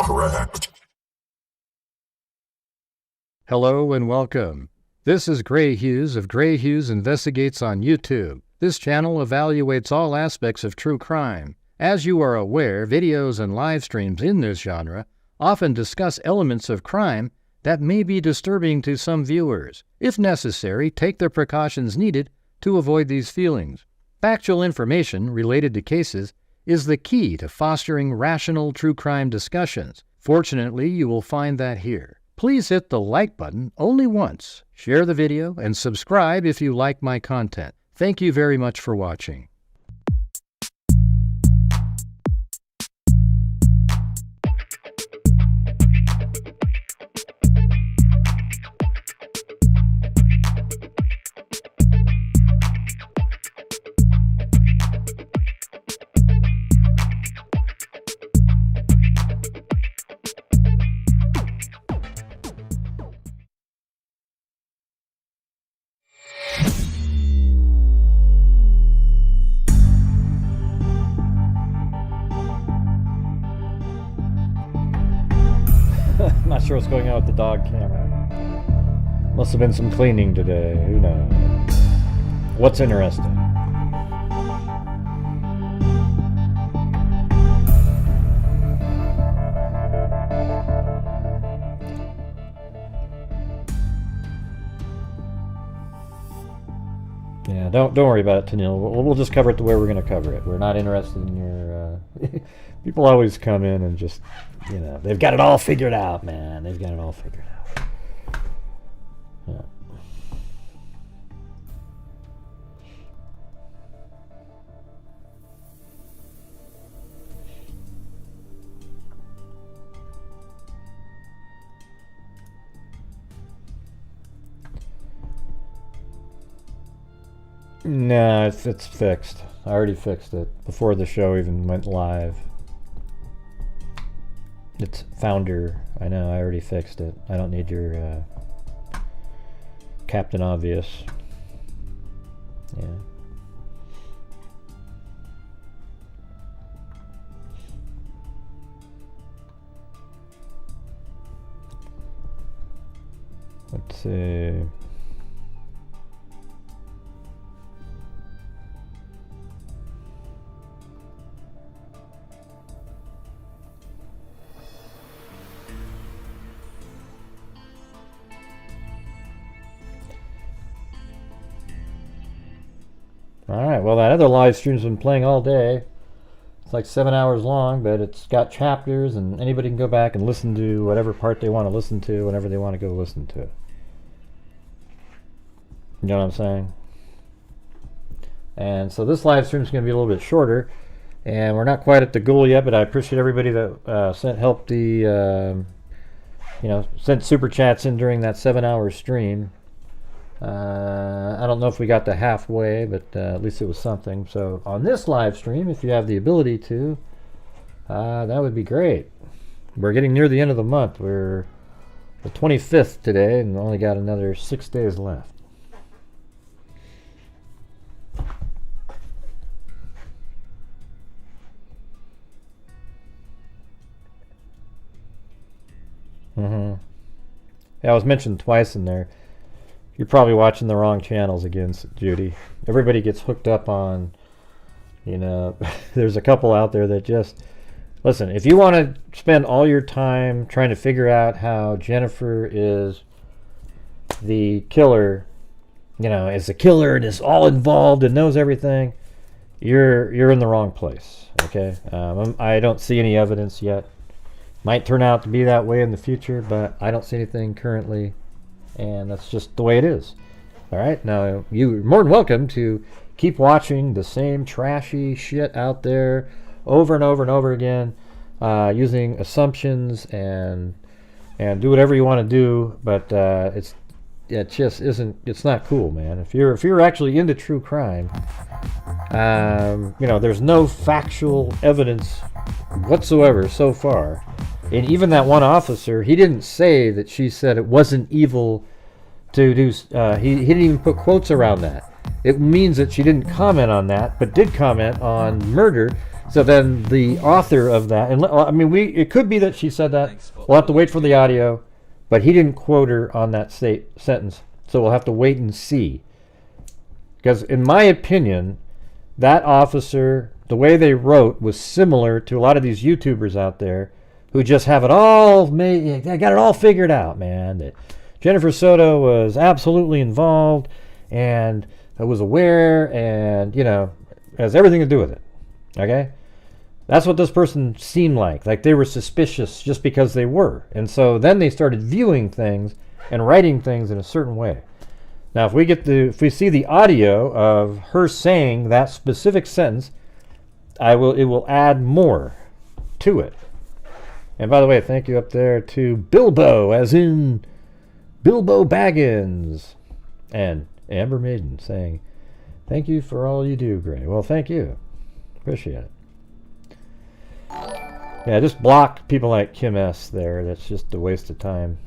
Correct. Hello and welcome. This is Grant Hughes of Grant Hughes Investigates on YouTube. This channel evaluates all aspects of true crime. As you are aware, videos and live streams in this genre often discuss elements of crime that may be disturbing to some viewers. If necessary, take the precautions needed to avoid these feelings. Factual information related to cases is the key to fostering rational true crime discussions. Fortunately, you will find that here. Please hit the like button only once, share the video, and subscribe if you like my content. Thank you very much for watching. Not sure what's going on with the dog camera. Must have been some cleaning today. Who knows? What's interesting? Yeah, don't worry about it, Tanil. We'll just cover it the way we're going to cover it. We're not interested in your... People always come in and just, you know, they've got it all figured out, man. They've got it all figured out. Yeah. No, it's fixed. I already fixed it before the show even went live. It's Founder. I know, I already fixed it. I don't need your Captain Obvious. Yeah. Let's see. Alright, well that other live stream's been playing all day. It's like 7 hours long, but it's got chapters and anybody can go back and listen to whatever part they want to listen to whenever they want to go listen to it. You know what I'm saying? And so this live stream's going to be a little bit shorter, and we're not quite at the goal yet, but I appreciate everybody that helped the, sent super chats in during that 7-hour stream. I don't know if we got to halfway, but at least it was something. So on this live stream, if you have the ability to, that would be great. We're getting near the end of the month. We're the 25th today and only got another 6 days left. Yeah, I was mentioned twice in there. You're probably watching the wrong channels again, Judy. Everybody gets hooked up on, there's a couple out there that just... Listen, if you want to spend all your time trying to figure out how Jennifer is the killer, is the killer and is all involved and knows everything, you're in the wrong place, okay? I don't see any evidence yet. Might turn out to be that way in the future, but I don't see anything currently. And that's just the way it is. All right, now you're more than welcome to keep watching the same trashy shit out there over and over and over again, using assumptions and do whatever you want to do. But it just isn't. It's not cool, man. If you're actually into true crime, there's no factual evidence whatsoever so far. And even that one officer, he didn't say that she said it wasn't evil to do. He didn't even put quotes around that. it means that she didn't comment on that, but did comment on murder. So then the author of that, and I mean, it could be that she said that. We'll have to wait for the audio, but he didn't quote her on that sentence. So we'll have to wait and see. Because in my opinion, that officer, the way they wrote was similar to a lot of these YouTubers out there who just have it all made, they got it all figured out, man. That Jennifer Soto was absolutely involved and was aware and, has everything to do with it. Okay? That's what this person seemed like. Like they were suspicious just because they were. And so then they started viewing things and writing things in a certain way. Now, if we see the audio of her saying that specific sentence, it will add more to it. And by the way, thank you up there to Bilbo, as in Bilbo Baggins, and Amber Maiden saying, "Thank you for all you do, Gray." Well, thank you. Appreciate it. Yeah, just block people like Kim S. there. That's just a waste of time.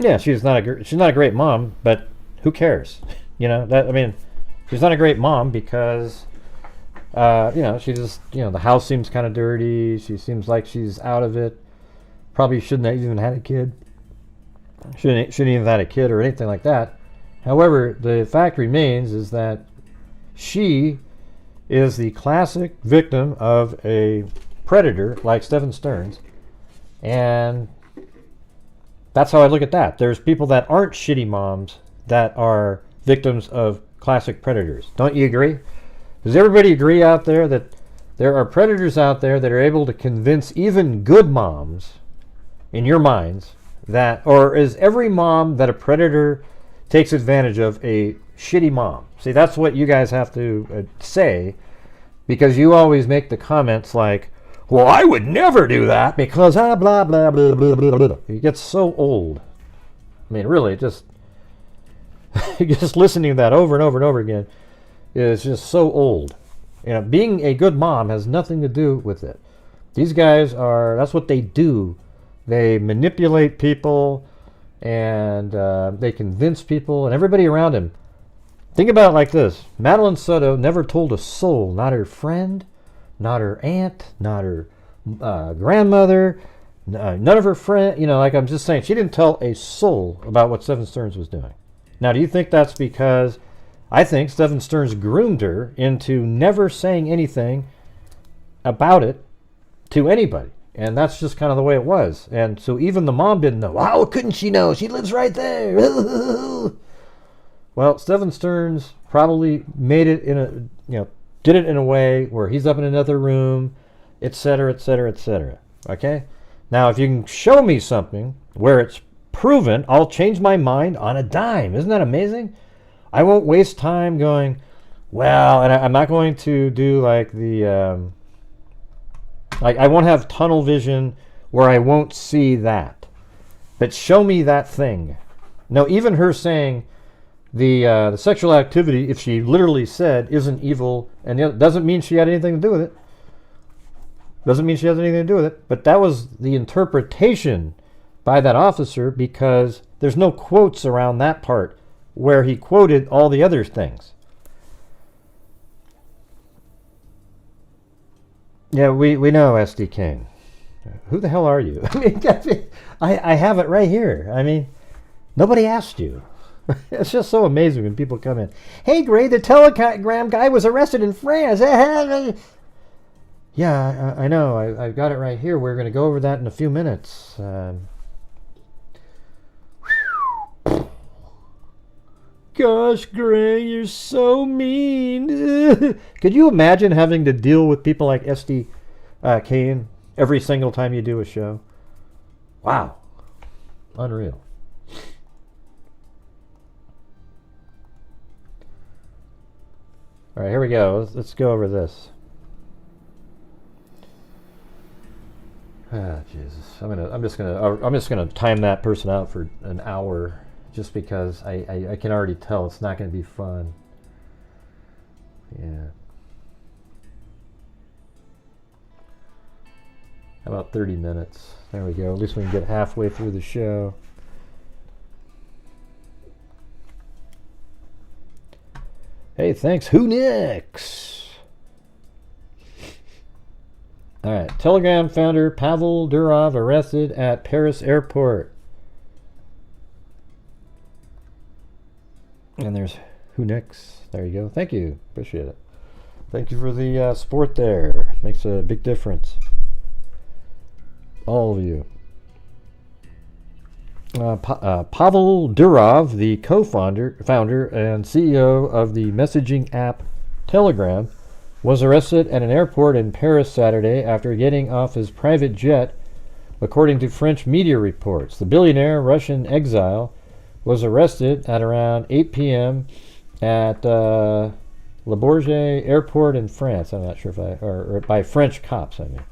Yeah, she's not a great mom, but who cares? She's not a great mom because she just, the house seems kind of dirty. She seems like she's out of it. Probably shouldn't have even had a kid. Shouldn't even have had a kid or anything like that. However, the fact remains is that she is the classic victim of a predator like Stephen Stearns, and that's how I look at that. There's people that aren't shitty moms that are victims of classic predators. Don't you agree? Does everybody agree out there that there are predators out there that are able to convince even good moms, in your minds, that, or is every mom that a predator takes advantage of a shitty mom? See, that's what you guys have to say, because you always make the comments like, well, I would never do that because blah, blah, blah, blah, blah, blah. It gets so old. I mean, really, just listening to that over and over and over again is just so old. Being a good mom has nothing to do with it. These guys that's what they do. They manipulate people and they convince people and everybody around him. Think about it like this. Madeline Soto never told a soul, not her friend, not her aunt, not her grandmother, none of her friends. Like I'm just saying, she didn't tell a soul about what Stephen Stearns was doing. Now, do you think that's because I think Stephen Stearns groomed her into never saying anything about it to anybody? And that's just kind of the way it was. And so even the mom didn't know. How couldn't she know? She lives right there. Well, Stephen Stearns probably made it did it in a way where he's up in another room, etc., etc., etc. Okay? Now, if you can show me something where it's proven, I'll change my mind on a dime. Isn't that amazing? I won't waste time going, well, and I'm not going to do like the, I won't have tunnel vision where I won't see that. But show me that thing. No, even her saying the sexual activity, if she literally said, isn't evil, and it doesn't mean she had anything to do with it. Doesn't mean she has anything to do with it. But that was the interpretation by that officer, because there's no quotes around that part where he quoted all the other things. Yeah, we know, SD Kane. Who the hell are you? I mean, I have it right here. I mean, nobody asked you. It's just so amazing when people come in. Hey, Gray, the telegram guy was arrested in France. Yeah, I know. I've got it right here. We're going to go over that in a few minutes. Gosh, Gray, you're so mean. Could you imagine having to deal with people like SD Kane every single time you do a show? Wow. Unreal. All right, here we go. Let's go over this. Ah, Jesus. I'm just gonna time that person out for an hour, just because I can already tell it's not gonna be fun. Yeah. How about 30 minutes? There we go. At least we can get halfway through the show. Hey, thanks. Who next? All right. Telegram founder Pavel Durov arrested at Paris airport. And there's who next. There you go. Thank you. Appreciate it. Thank you for the support there. Makes a big difference. All of you. Pavel Durov, the co-founder and CEO of the messaging app Telegram, was arrested at an airport in Paris Saturday after getting off his private jet, according to French media reports. The billionaire Russian exile was arrested at around 8 p.m. at Le Bourget Airport in France. I'm not sure if or by French cops, I mean.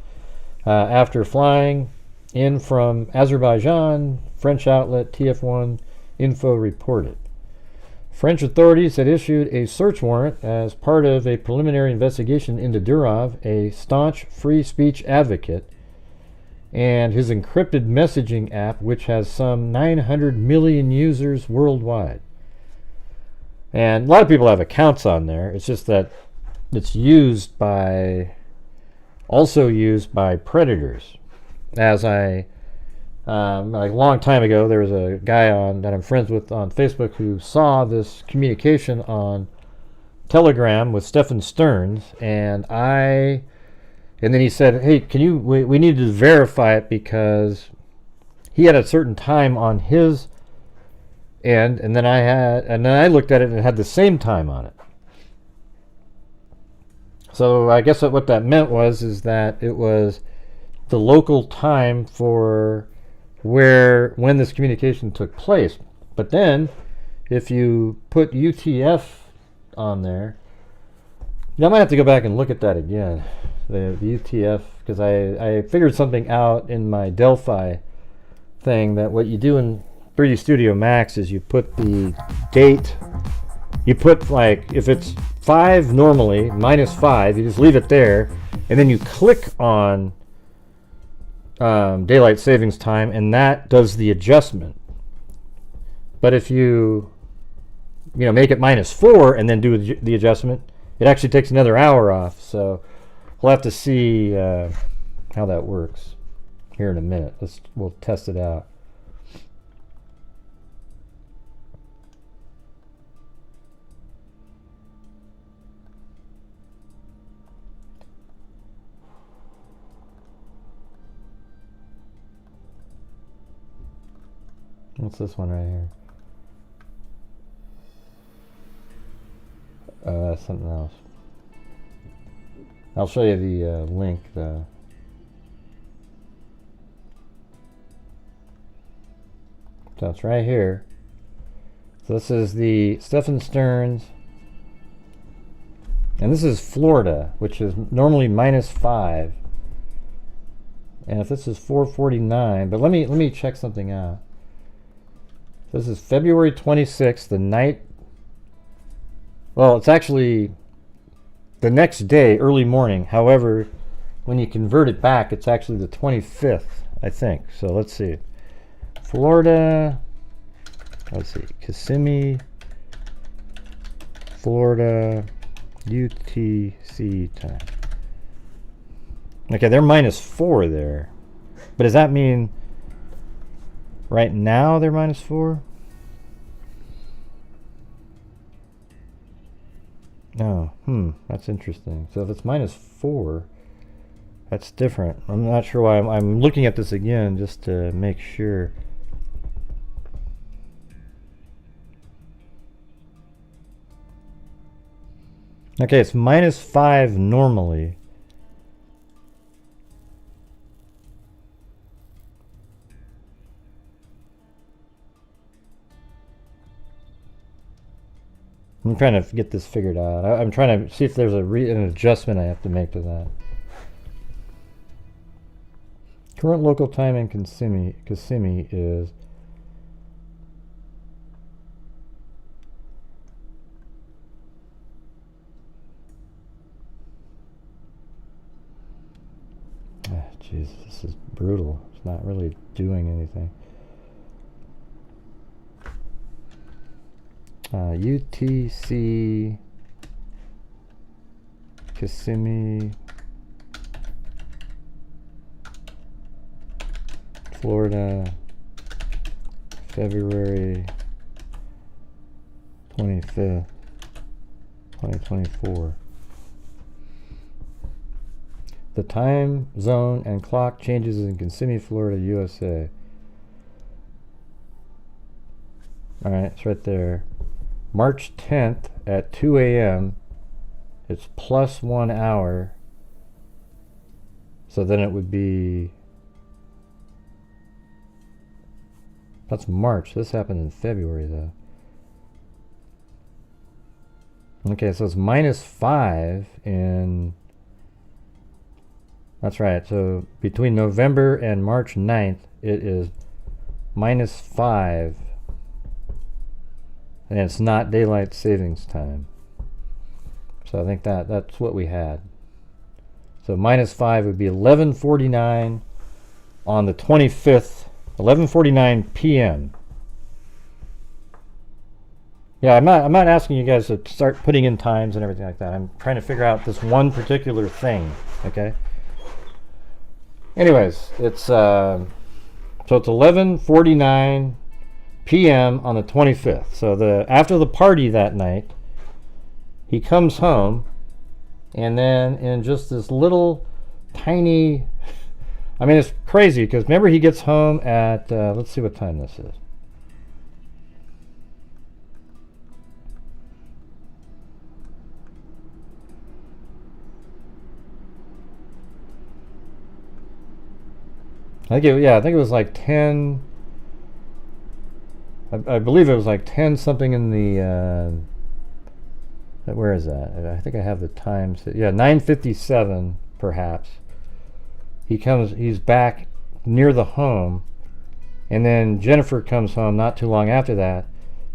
After flying in from Azerbaijan, French outlet TF1 Info reported. French authorities had issued a search warrant as part of a preliminary investigation into Durov, a staunch free speech advocate, and his encrypted messaging app, which has some 900 million users worldwide. And a lot of people have accounts on there. It's just that it's also used by predators. As like a long time ago, there was a guy that I'm friends with on Facebook who saw this communication on Telegram with Stefan Stearns, and then he said, "Hey, we need to verify it because he had a certain time on his end, and then I looked at it and it had the same time on it." So I guess what that meant is that it was the local time for when this communication took place. But then if you put UTF on there, I might have to go back and look at that again, the UTF, because I figured something out in my Delphi thing, that what you do in 3D Studio Max is you put the date, you put, like, if it's 5 normally, -5, you just leave it there, and then you click on daylight savings time, and that does the adjustment. But if you make it -4 and then do the adjustment, it actually takes another hour off. So we'll have to see how that works here in a minute. We'll test it out. What's this one right here? Something else. I'll show you the link though. So it's right here. So this is the Stefan Stearns, and this is Florida, which is normally -5. And if this is 4:49, but let me check something out. This is February 26th, the night. Well, it's actually the next day, early morning. However, when you convert it back, it's actually the 25th, I think. So let's see. Florida. Let's see. Kissimmee, Florida, UTC time. Okay, they're -4 there. But does that mean right now they're -4? Oh, that's interesting. So if it's -4, that's different. I'm not sure why. I'm looking at this again just to make sure. Okay, it's -5 normally. I'm trying to get this figured out. I'm trying to see if there's an adjustment I have to make to that. Current local time in Kissimmee is jeez, this is brutal. It's not really doing anything. UTC Kissimmee, Florida, February 25th, 2024. The time zone and clock changes in Kissimmee, Florida, USA. Alright, it's right there. March 10th at 2 a.m. It's plus 1 hour. So then it would be... That's March. This happened in February, though. Okay, so it's -5 in... That's right. So between November and March 9th, it is -5. And it's not daylight savings time. So I think that's what we had. So -5 would be 11:49 on the 25th, 11:49 p.m. Yeah, I'm not asking you guys to start putting in times and everything like that. I'm trying to figure out this one particular thing, okay? Anyways, it's so it's 11:49 p.m. on the 25th. So after the party that night, he comes home, and then in just this little tiny, I mean, it's crazy because remember he gets home at let's see what time this is. I think it was like 10. I believe it was like 10 something in the. Where is that? I think I have the times. Yeah, 9:57 perhaps. He's back near the home, and then Jennifer comes home not too long after that.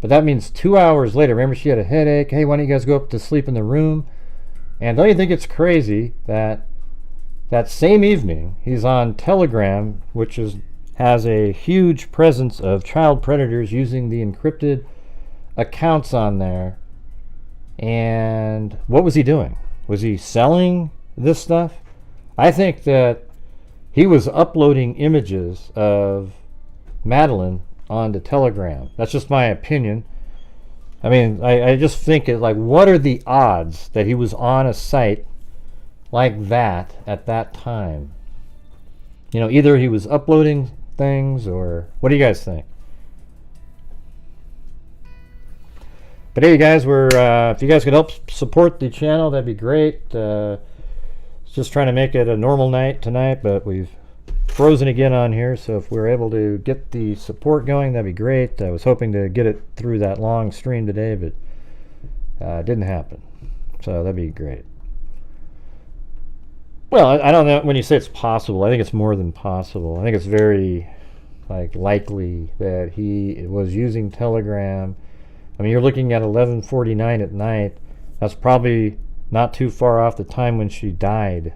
But that means 2 hours later. Remember, she had a headache. Hey, why don't you guys go up to sleep in the room? And don't you think it's crazy that same evening he's on Telegram, which has a huge presence of child predators using the encrypted accounts on there. And what was he doing? Was he selling this stuff? I think that he was uploading images of Madeline onto Telegram. That's just my opinion. I mean, I just think what are the odds that he was on a site like that at that time? You know, either he was uploading things, or what do you guys think? But hey, guys, if you guys could help support the channel, that'd be great. Just trying to make it a normal night tonight, but we've frozen again on here, so if we're able to get the support going, that'd be great. I was hoping to get it through that long stream today, but it didn't happen, so that'd be great. Well, I don't know, when you say it's possible, I think it's more than possible. I think it's very likely that he was using Telegram. I mean, you're looking at 11:49 at night. That's probably not too far off the time when she died.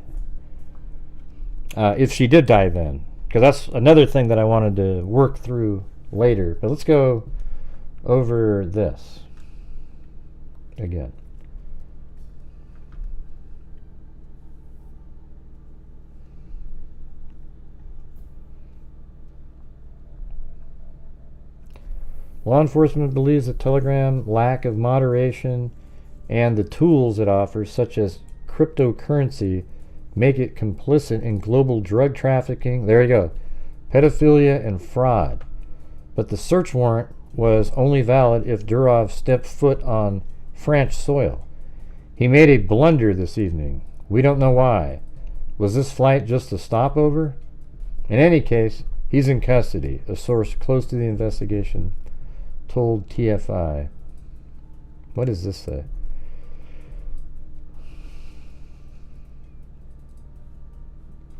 If she did die then. Because that's another thing that I wanted to work through later. But let's go over this again. Law enforcement believes that Telegram lack of moderation and the tools it offers, such as cryptocurrency, make it complicit in global drug trafficking, there you go, pedophilia, and fraud. But the search warrant was only valid if Durov stepped foot on French soil. He made a blunder this evening. We don't know why. Was this flight just a stopover? In any case, he's in custody, a source close to the investigation told TFI. What does this say?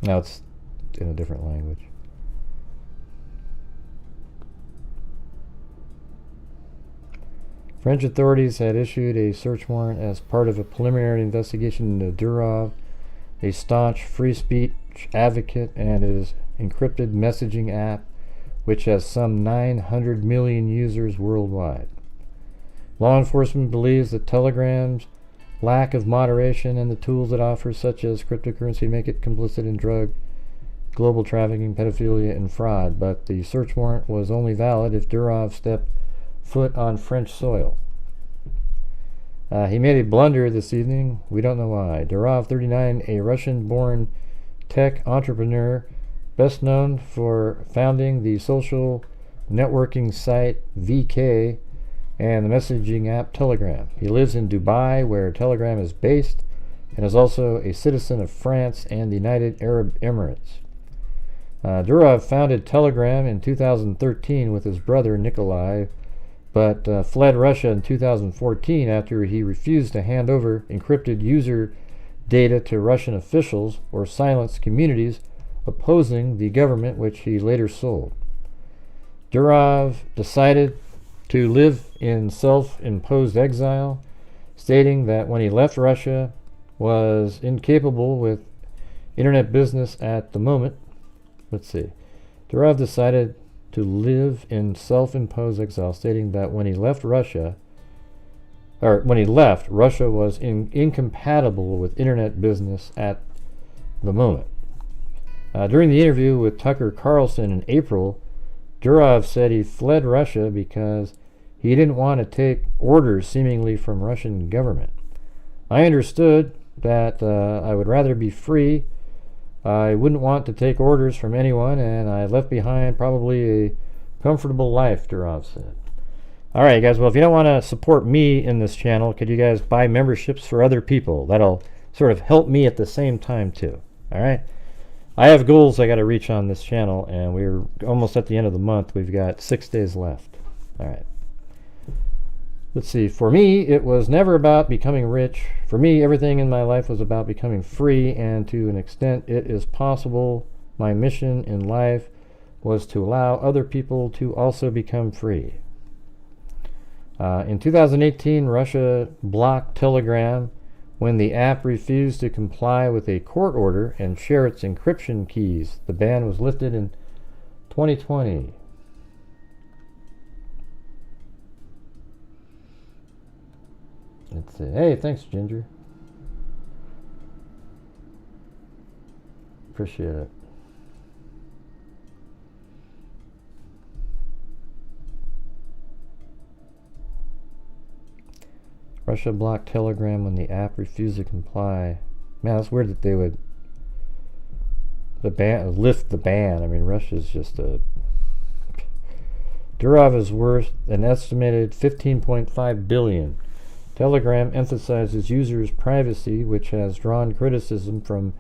No, it's in a different language. French authorities had issued a search warrant as part of a preliminary investigation into Durov, a staunch free speech advocate, and his encrypted messaging app, which has some 900 million users worldwide. Law enforcement believes that Telegram's lack of moderation and the tools it offers, such as cryptocurrency, make it complicit in drug, global trafficking, pedophilia, and fraud. But the search warrant was only valid if Durov stepped foot on French soil. He made a blunder this evening. We don't know why. Durov, 39, a Russian-born tech entrepreneur, best known for founding the social networking site VK and the messaging app Telegram. He lives in Dubai, where Telegram is based, and is also a citizen of France and the United Arab Emirates. Durov founded Telegram in 2013 with his brother Nikolai, but fled Russia in 2014 after he refused to hand over encrypted user data to Russian officials or silence communities opposing the government, which he later sold. Durov decided to live in self-imposed exile, stating that when he left Russia was incapable with internet business at the moment. Durov decided to live in self-imposed exile, stating that when he left, Russia was incompatible with internet business at the moment. During the interview with Tucker Carlson in April, Durov said he fled Russia because he didn't want to take orders seemingly from Russian government. I understood that I would rather be free. I wouldn't want to take orders from anyone, and I left behind probably a comfortable life, Durov said. Alright guys, well, if you don't want to support me in this channel, could you guys buy memberships for other people? That'll sort of help me at the same time too. Alright? I have goals I got to reach on this channel, and we're almost at the end of the month. We've got 6 days left. Alright. Let's see. For me, it was never about becoming rich. For me, everything in my life was about becoming free, and to an extent it is possible. My mission in life was to allow other people to also become free. In 2018, Russia blocked Telegram when the app refused to comply with a court order and share its encryption keys. The ban was lifted in 2020. Let's see. Hey, thanks, Ginger. Appreciate it. Russia blocked Telegram when the app refused to comply. Man, that's weird that they would lift the ban. I mean, Russia's just a... Durov is worth an estimated $15.5 billion. Telegram emphasizes users' privacy, which has drawn criticism from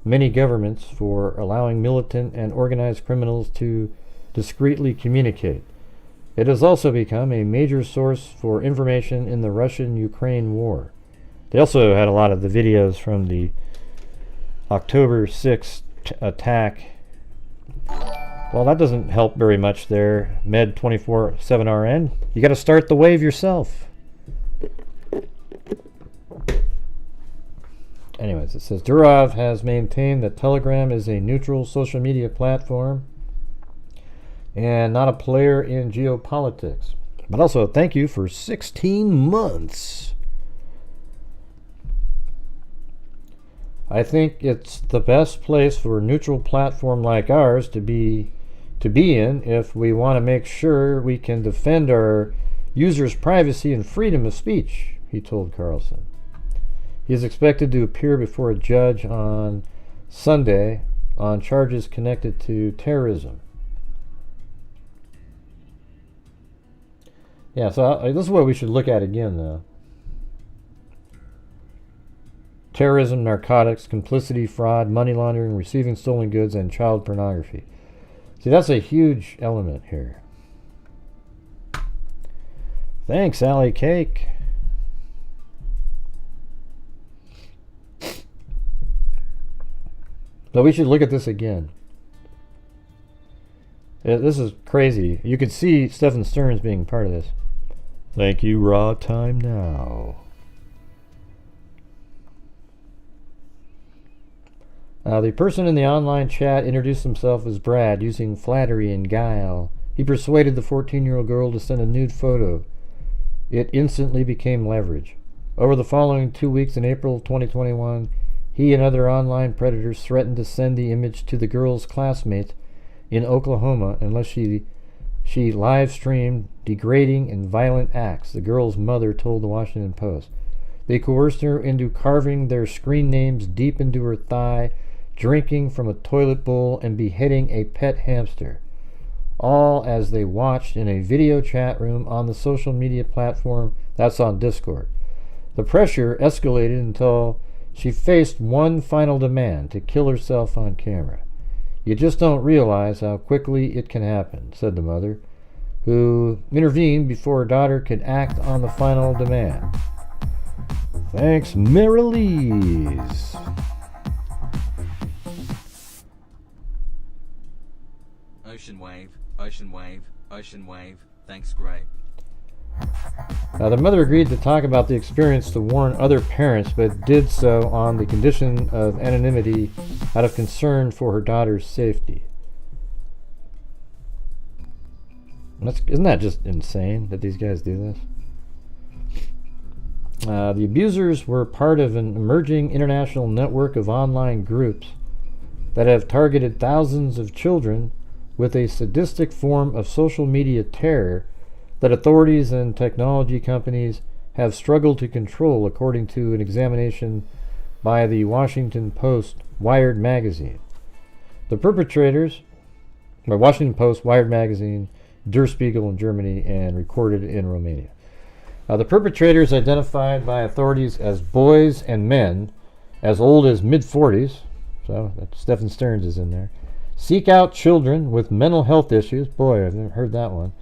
many governments for allowing militant and organized criminals to discreetly communicate. It has also become a major source for information in the Russian-Ukraine war. They also had a lot of the videos from the October 6th attack. Well, that doesn't help very much there, Med247RN. You got to start the wave yourself. Anyways, it says Durov has maintained that Telegram is a neutral social media platform and not a player in geopolitics. But also, thank you for 16 months. I think it's the best place for a neutral platform like ours to be in if we want to make sure we can defend our users' privacy and freedom of speech, he told Carlson. He is expected to appear before a judge on Sunday on charges connected to terrorism. Yeah, so this is what we should look at again, though. Terrorism, narcotics, complicity, fraud, money laundering, receiving stolen goods, and child pornography. See, that's a huge element here. Thanks, Allie Cake. But we should look at this again. This is crazy. You could see Stephen Stearns being part of this. Thank you, Raw Time Now. The person in the online chat introduced himself as Brad, using flattery and guile. He persuaded the 14-year-old girl to send a nude photo. It instantly became leverage. Over the following 2 weeks in April 2021, he and other online predators threatened to send the image to the girl's classmates in Oklahoma unless she live streamed degrading and violent acts, the girl's mother told the Washington Post. They coerced her into carving their screen names deep into her thigh, drinking from a toilet bowl, and beheading a pet hamster, all as they watched in a video chat room on the social media platform that's on Discord. The pressure escalated until she faced one final demand: to kill herself on camera. You just don't realize how quickly it can happen, said the mother, who intervened before her daughter could act on the final demand. Thanks, Marilise. Ocean wave, ocean wave, ocean wave. Thanks, Gray. The mother agreed to talk about the experience to warn other parents, but did so on the condition of anonymity out of concern for her daughter's safety. Isn't that just insane that these guys do this? The abusers were part of an emerging international network of online groups that have targeted thousands of children with a sadistic form of social media terror that authorities and technology companies have struggled to control, according to an examination by the Washington Post Wired magazine. The perpetrators, by Washington Post Wired magazine, Der Spiegel in Germany, and recorded in Romania. The perpetrators, identified by authorities as boys and men as old as mid-40s, so Stephen Stearns is in there, seek out children with mental health issues, boy, I've never heard that one,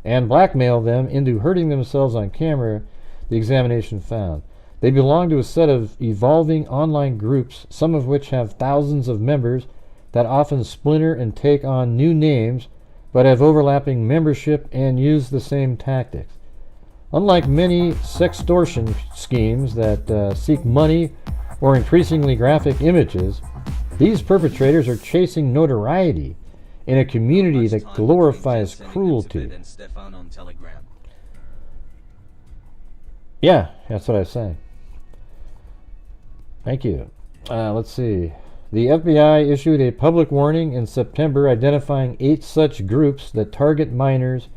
and blackmail them into hurting themselves on camera, the examination found. They belong to a set of evolving online groups, some of which have thousands of members that often splinter and take on new names, but have overlapping membership and use the same tactics. Unlike many sextortion schemes that seek money or increasingly graphic images, these perpetrators are chasing notoriety in a community that glorifies cruelty. Yeah, that's what I was saying. Thank you. Let's see. The FBI issued a public warning in September identifying 8 such groups that target minors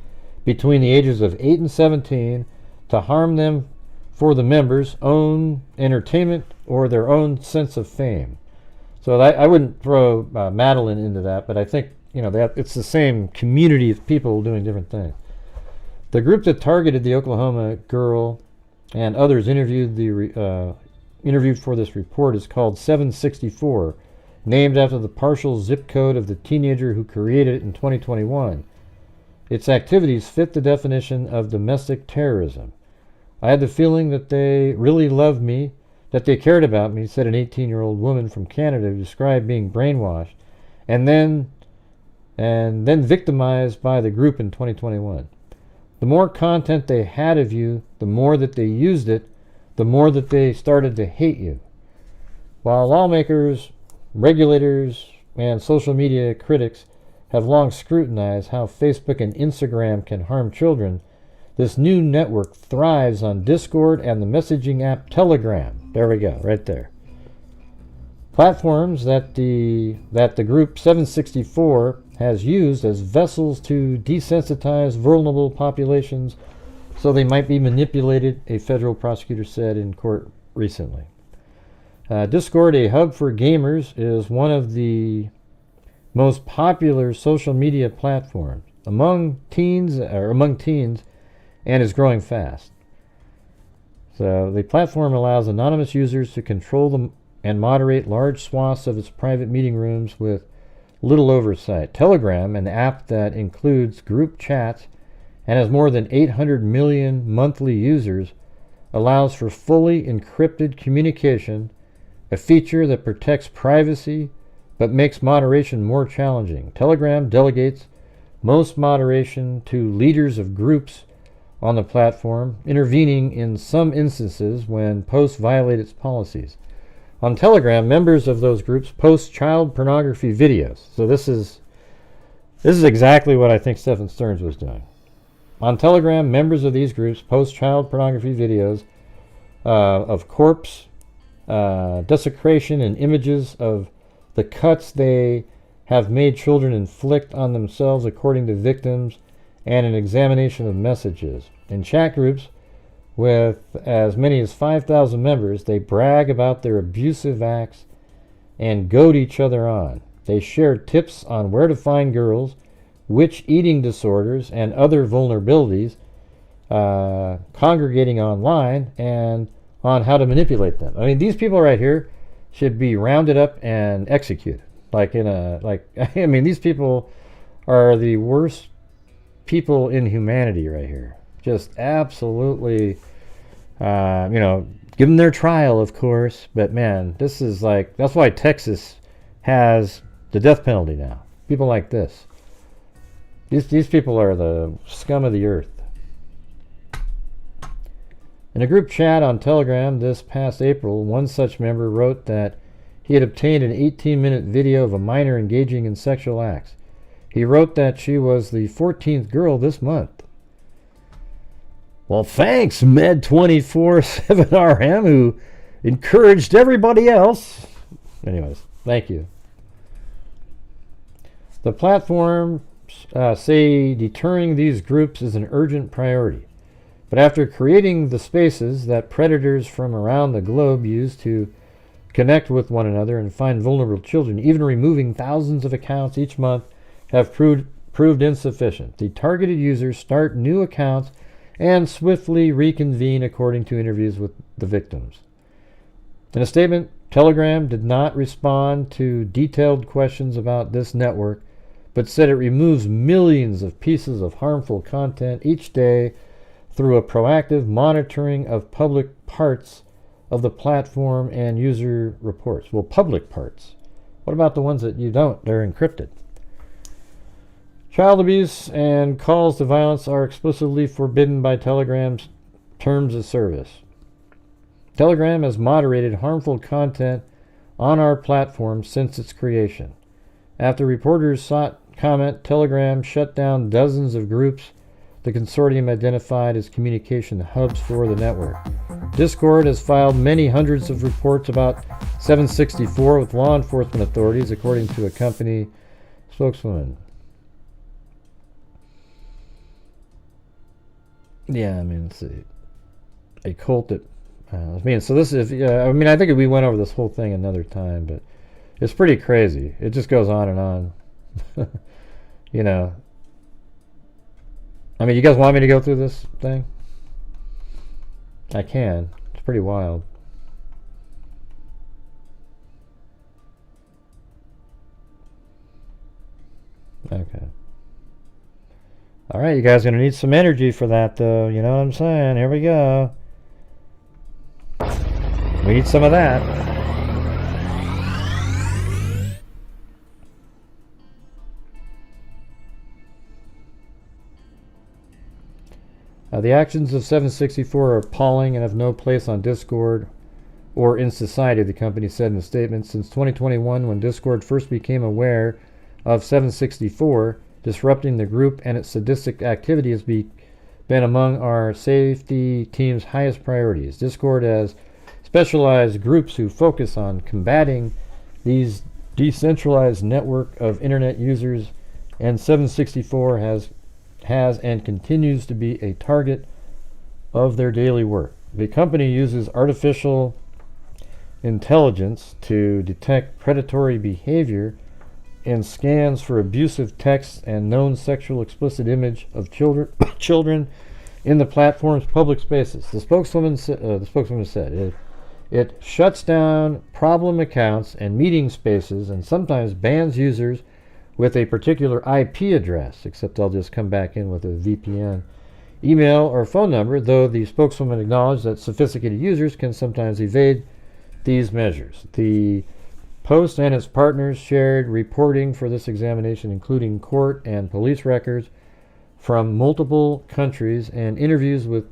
between the ages of 8 and 17 to harm them for the members' own entertainment or their own sense of fame. So I wouldn't throw Madeline into that, but I think that it's the same community of people doing different things. The group that targeted the Oklahoma girl and others interviewed for this report is called 764, named after the partial zip code of the teenager who created it in 2021. Its activities fit the definition of domestic terrorism. I had the feeling that they really loved me, that they cared about me, said an 18-year-old woman from Canada who described being brainwashed and then victimized by the group in 2021. The more content they had of you, the more that they used it, the more that they started to hate you. While lawmakers, regulators, and social media critics have long scrutinized how Facebook and Instagram can harm children, this new network thrives on Discord and the messaging app Telegram. There we go, right there. Platforms that the group 764 has used as vessels to desensitize vulnerable populations so they might be manipulated, a federal prosecutor said in court recently. Discord, a hub for gamers, is one of the most popular social media platforms among teens and is growing fast. So the platform allows anonymous users to control them and moderate large swaths of its private meeting rooms with little oversight. Telegram, an app that includes group chats and has more than 800 million monthly users, allows for fully encrypted communication, a feature that protects privacy but makes moderation more challenging. Telegram delegates most moderation to leaders of groups on the platform, intervening in some instances when posts violate its policies. On Telegram, members of those groups post child pornography videos. So this is exactly what I think Stephen Stearns was doing. On Telegram, members of these groups post child pornography videos of corpse desecration and images of the cuts they have made children inflict on themselves according to victims, and an examination of messages. In chat groups with as many as 5,000 members, they brag about their abusive acts and goad each other on. They share tips on where to find girls, which eating disorders and other vulnerabilities congregating online, and on how to manipulate them. I mean, these people right here should be rounded up and executed. I mean, these people are the worst people in humanity right here. Just absolutely, give them their trial, of course. But man, this is like, that's why Texas has the death penalty now. People like this. These people are the scum of the earth. In a group chat on Telegram this past April, one such member wrote that he had obtained an 18-minute video of a minor engaging in sexual acts. He wrote that she was the 14th girl this month. Well, thanks, Med247RM, who encouraged everybody else. Anyways, thank you. The platforms say deterring these groups is an urgent priority. But after creating the spaces that predators from around the globe use to connect with one another and find vulnerable children, even removing thousands of accounts each month have proved insufficient. The targeted users start new accounts and swiftly reconvene, according to interviews with the victims. In a statement, Telegram did not respond to detailed questions about this network, but said it removes millions of pieces of harmful content each day through a proactive monitoring of public parts of the platform and user reports. Well, public parts. What about the ones that you don't? They're encrypted. Child abuse and calls to violence are explicitly forbidden by Telegram's terms of service. Telegram has moderated harmful content on our platform since its creation. After reporters sought comment, Telegram shut down dozens of groups the consortium identified as communication hubs for the network. Discord has filed many hundreds of reports about 764 with law enforcement authorities, according to a company spokeswoman. Yeah, I mean, it's a cult that, so this is, I think we went over this whole thing another time, but it's pretty crazy. It just goes on and on. I mean, you guys want me to go through this thing? I can. It's pretty wild. Okay. All right, you guys are going to need some energy for that, though. You know what I'm saying? Here we go. We need some of that. The actions of 764 are appalling and have no place on Discord or in society, the company said in a statement. Since 2021, when Discord first became aware of 764, disrupting the group and its sadistic activity has been among our safety team's highest priorities. Discord has specialized groups who focus on combating these decentralized network of internet users, and 764 has and continues to be a target of their daily work. The company uses artificial intelligence to detect predatory behavior and scans for abusive texts and known sexual explicit image of children in the platform's public spaces. The spokeswoman said it shuts down problem accounts and meeting spaces and sometimes bans users with a particular IP address, except I'll just come back in with a VPN, email, or phone number, though the spokeswoman acknowledged that sophisticated users can sometimes evade these measures. The Post and its partners shared reporting for this examination, including court and police records from multiple countries and interviews with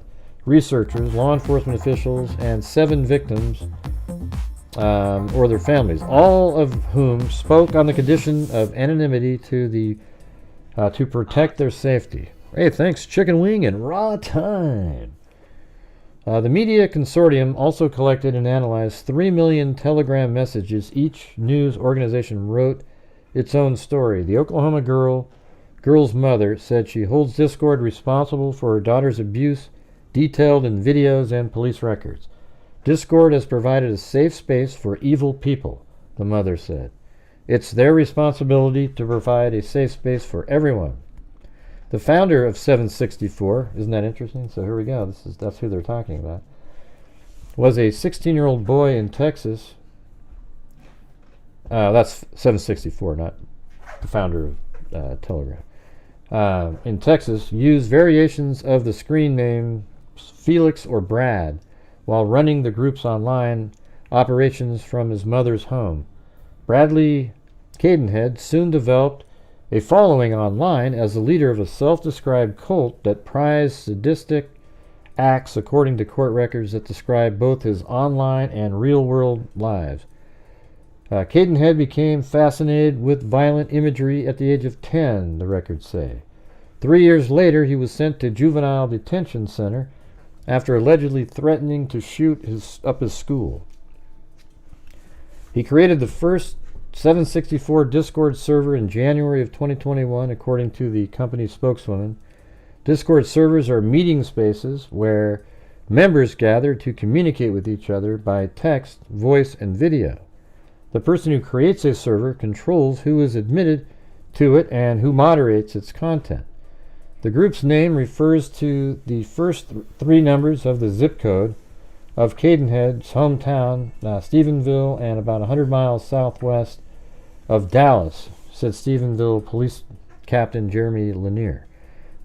researchers, law enforcement officials, and 7 victims or their families, all of whom spoke on the condition of anonymity to protect their safety. Hey, thanks, Chicken Wing and Raw Time. The media consortium also collected and analyzed 3 million Telegram messages. Each news organization wrote its own story. The Oklahoma girl's mother said she holds Discord responsible for her daughter's abuse, detailed in videos and police records. Discord has provided a safe space for evil people, the mother said. It's their responsibility to provide a safe space for everyone. The founder of 764, isn't that interesting? So here we go. That's who they're talking about. Was a 16-year-old boy in Texas. That's 764, not the founder of Telegram. In Texas, used variations of the screen name Felix or Brad while running the group's online operations from his mother's home. Bradley Cadenhead soon developed a following online as the leader of a self-described cult that prized sadistic acts according to court records that describe both his online and real-world lives. Cadenhead became fascinated with violent imagery at the age of 10, the records say. 3 years later, he was sent to juvenile detention center after allegedly threatening to shoot up his school. He created the first 764 Discord server in January of 2021, according to the company's spokeswoman. Discord servers are meeting spaces where members gather to communicate with each other by text, voice, and video. The person who creates a server controls who is admitted to it and who moderates its content. The group's name refers to the first three numbers of the zip code of Cadenhead's hometown, Stephenville, and about 100 miles southwest of Dallas, said Stephenville Police Captain Jeremy Lanier.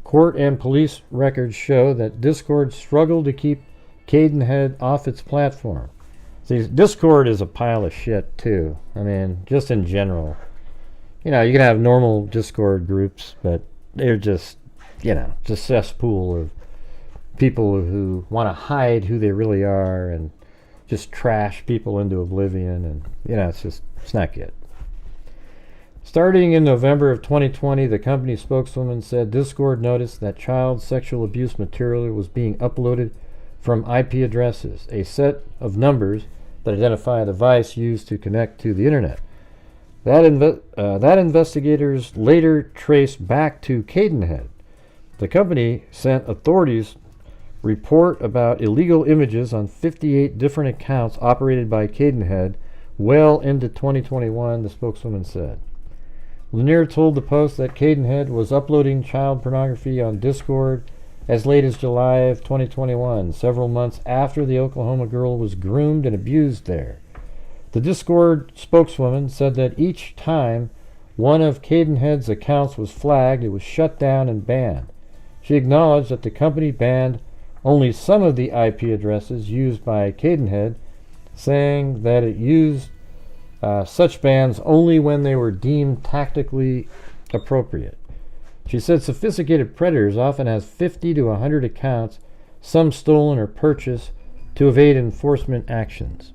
Court and police records show that Discord struggled to keep Cadenhead off its platform. See, Discord is a pile of shit, too. I mean, just in general. You know, you can have normal Discord groups, but they're just, just cesspool of people who want to hide who they really are and just trash people into oblivion, and it's not good. Starting in November of 2020, the company spokeswoman said Discord noticed that child sexual abuse material was being uploaded from IP addresses, a set of numbers that identify a device used to connect to the internet. That investigators later traced back to Cadenhead. The company sent authorities report about illegal images on 58 different accounts operated by Cadenhead well into 2021, the spokeswoman said. Lanier told the Post that Cadenhead was uploading child pornography on Discord as late as July of 2021, several months after the Oklahoma girl was groomed and abused there. The Discord spokeswoman said that each time one of Cadenhead's accounts was flagged, it was shut down and banned. She acknowledged that the company banned only some of the IP addresses used by Cadenhead, saying that it used such bans only when they were deemed tactically appropriate. She said sophisticated predators often have 50 to 100 accounts, some stolen or purchased, to evade enforcement actions.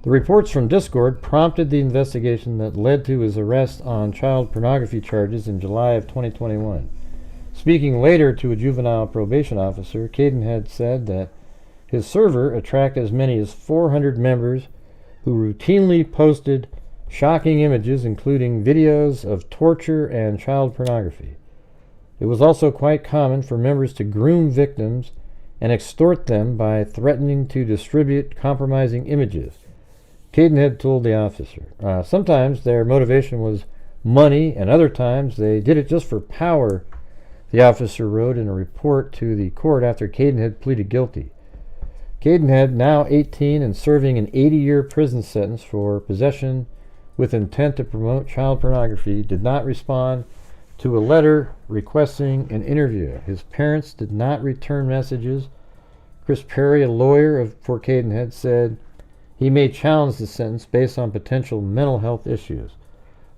The reports from Discord prompted the investigation that led to his arrest on child pornography charges in July of 2021. Speaking later to a juvenile probation officer, Cadenhead said that his server attracted as many as 400 members who routinely posted shocking images, including videos of torture and child pornography. It was also quite common for members to groom victims and extort them by threatening to distribute compromising images. Cadenhead told the officer. Sometimes their motivation was money, and other times they did it just for power, the officer wrote in a report to the court after Cadenhead pleaded guilty. Cadenhead, now 18 and serving an 80-year prison sentence for possession with intent to promote child pornography, did not respond to a letter requesting an interview. His parents did not return messages. Chris Perry, a lawyer for Cadenhead, said he may challenge the sentence based on potential mental health issues.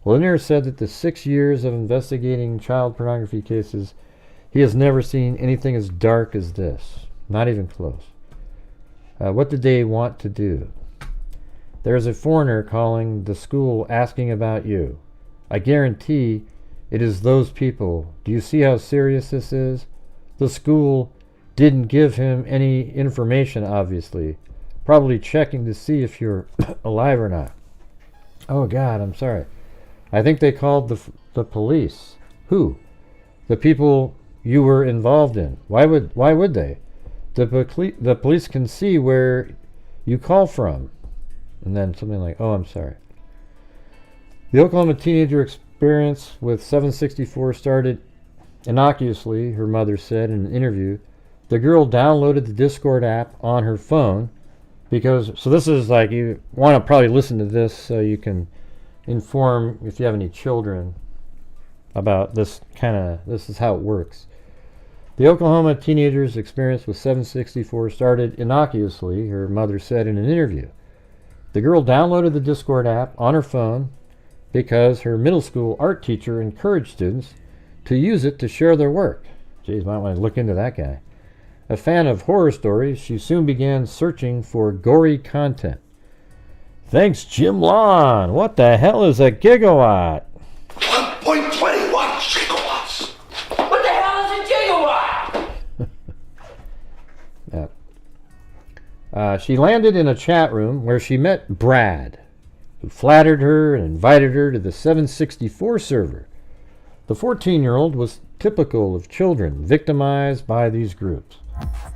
Lanier said that the 6 years of investigating child pornography cases, he has never seen anything as dark as this. Not even close. What did they want to do? There's a foreigner calling the school asking about you. I guarantee it is those people. Do you see how serious this is? The school didn't give him any information, obviously. Probably checking to see if you're alive or not. Oh, God, I'm sorry. I think they called the police. Who? The people you were involved in. Why would they? The police can see where you call from. And then something like, oh, I'm sorry. The Oklahoma teenager experience with 764 started innocuously, her mother said in an interview. The girl downloaded the Discord app on her phone because, so this is like, you want to probably listen to this so you can inform if you have any children about this is how it works. The Oklahoma teenager's experience with 764 started innocuously, her mother said in an interview. The girl downloaded the Discord app on her phone because her middle school art teacher encouraged students to use it to share their work. Geez, might want to look into that guy. A fan of horror stories, she soon began searching for gory content. Thanks, Jim Lawn. What the hell is a gigawatt? 1.21 gigawatts. What the hell is a gigawatt? Yeah. She landed in a chat room where she met Brad, who flattered her and invited her to the 764 server. The 14-year-old was typical of children victimized by these groups.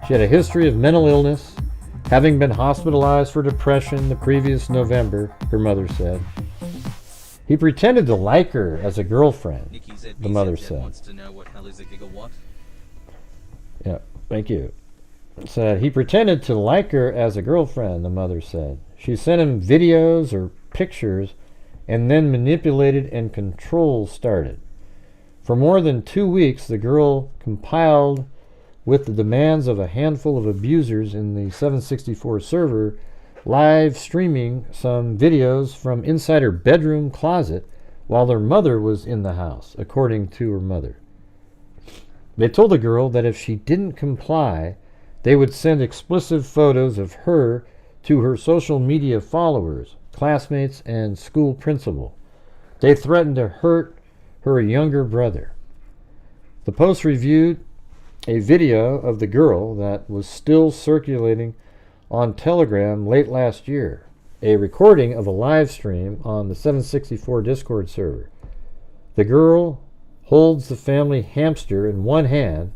She had a history of mental illness, having been hospitalized for depression the previous November, her mother said. He pretended to like her as a girlfriend, the mother said. Wants to know what hell is a gigawatt? Yeah, thank you. Said he pretended to like her as a girlfriend, the mother said. She sent him videos or pictures, and then manipulated and control started. For more than 2 weeks, the girl compiled with the demands of a handful of abusers in the 764 server, live streaming some videos from inside her bedroom closet while their mother was in the house, according to her mother. They told the girl that if she didn't comply, they would send explicit photos of her to her social media followers, classmates, and school principal. They threatened to hurt her younger brother. The Post reviewed a video of the girl that was still circulating on Telegram late last year, a recording of a live stream on the 764 Discord server. The girl holds the family hamster in one hand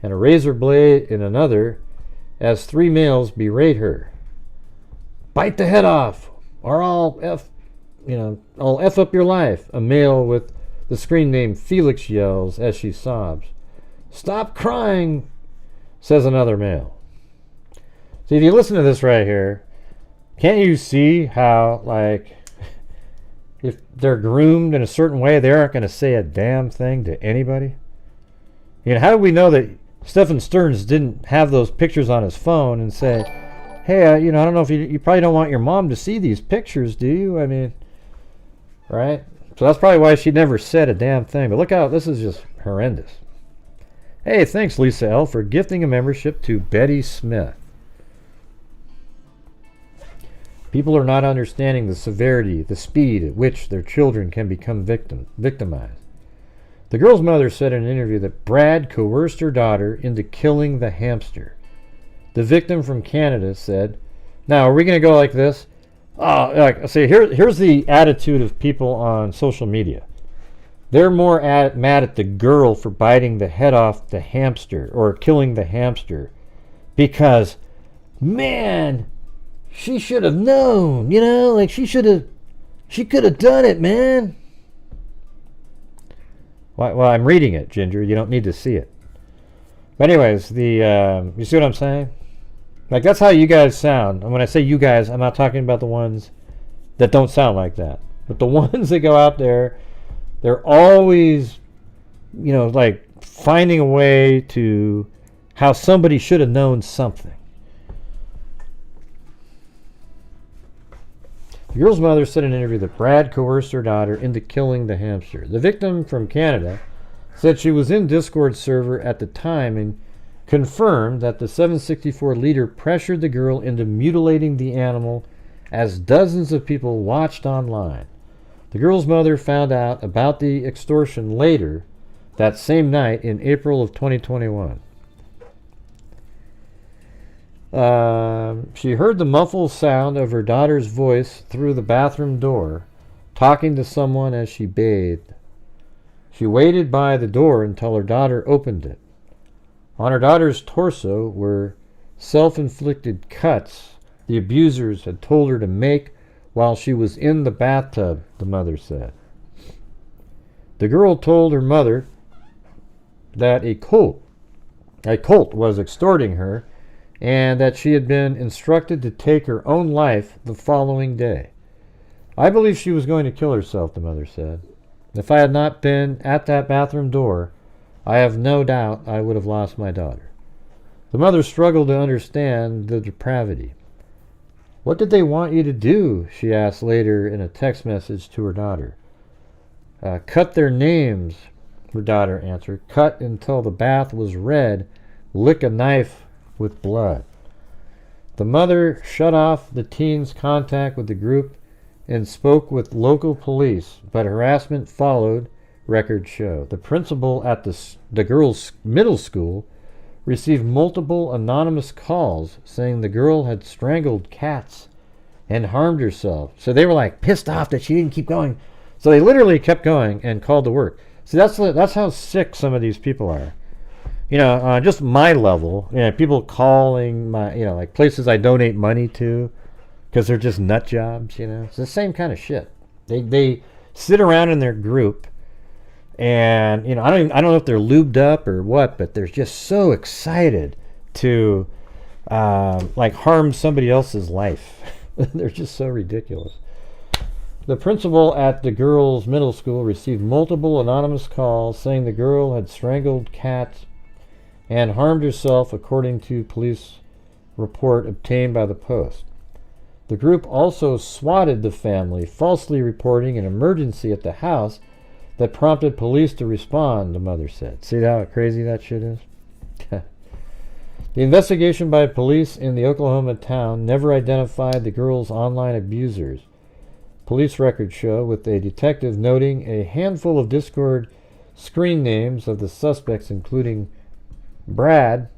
and a razor blade in another as 3 males berate her. Bite the head off, or I'll F up your life, a male with the screen name Felix yells as she sobs. Stop crying, says another male. See, if you listen to this right here, can't you see how, like, if they're groomed in a certain way, they aren't going to say a damn thing to anybody? You know, how do we know that Stephen Stearns didn't have those pictures on his phone and say, hey, I don't know if you probably don't want your mom to see these pictures, do you? I mean, right? So that's probably why she never said a damn thing. But look out, this is just horrendous. Hey, thanks, Lisa L., for gifting a membership to Betty Smith. People are not understanding the severity, the speed at which their children can become victimized. The girl's mother said in an interview that Brad coerced her daughter into killing the hamster. The victim from Canada said, now, are we going to go like this? Here's the attitude of people on social media. They're more mad at the girl for biting the head off the hamster or killing the hamster because, man, she should have known, she could have done it, man. Well, I'm reading it, Ginger. You don't need to see it. But anyways, you see what I'm saying? Like, that's how you guys sound. And when I say you guys, I'm not talking about the ones that don't sound like that. But the ones that go out there, they're always, like finding a way to how somebody should have known something. The girl's mother said in an interview that Brad coerced her daughter into killing the hamster. The victim from Canada said she was in Discord server at the time and confirmed that the 764 leader pressured the girl into mutilating the animal as dozens of people watched online. The girl's mother found out about the extortion later that same night in April of 2021. She heard the muffled sound of her daughter's voice through the bathroom door, talking to someone as she bathed. She waited by the door until her daughter opened it. On her daughter's torso were self-inflicted cuts the abusers had told her to make while she was in the bathtub, the mother said. The girl told her mother that a cult was extorting her and that she had been instructed to take her own life the following day. I believe she was going to kill herself, the mother said. If I had not been at that bathroom door, I have no doubt I would have lost my daughter. The mother struggled to understand the depravity. What did they want you to do? She asked later in a text message to her daughter. Cut their names, her daughter answered. Cut until the bath was red. Lick a knife with blood. The mother shut off the teen's contact with the group and spoke with local police, but harassment followed, records show. The principal at the girls' middle school received multiple anonymous calls saying the girl had strangled cats and harmed herself. So they were like pissed off that she didn't keep going. So they literally kept going and called to work. See, that's how sick some of these people are. You know, just my level, you know, people calling my, you know, like places I donate money to because they're just nut jobs, you know. It's the same kind of shit. They sit around in their group and, you know, I don't know if they're lubed up or what, but they're just so excited to like harm somebody else's life. They're just so ridiculous. The principal at the girls' middle school received multiple anonymous calls saying the girl had strangled cats and harmed herself, according to police report obtained by the Post. The group also swatted the family, falsely reporting an emergency at the house that prompted police to respond, the mother said. See how crazy that shit is? The investigation by police in the Oklahoma town never identified the girl's online abusers. Police records show, with a detective noting a handful of Discord screen names of the suspects, including Brad,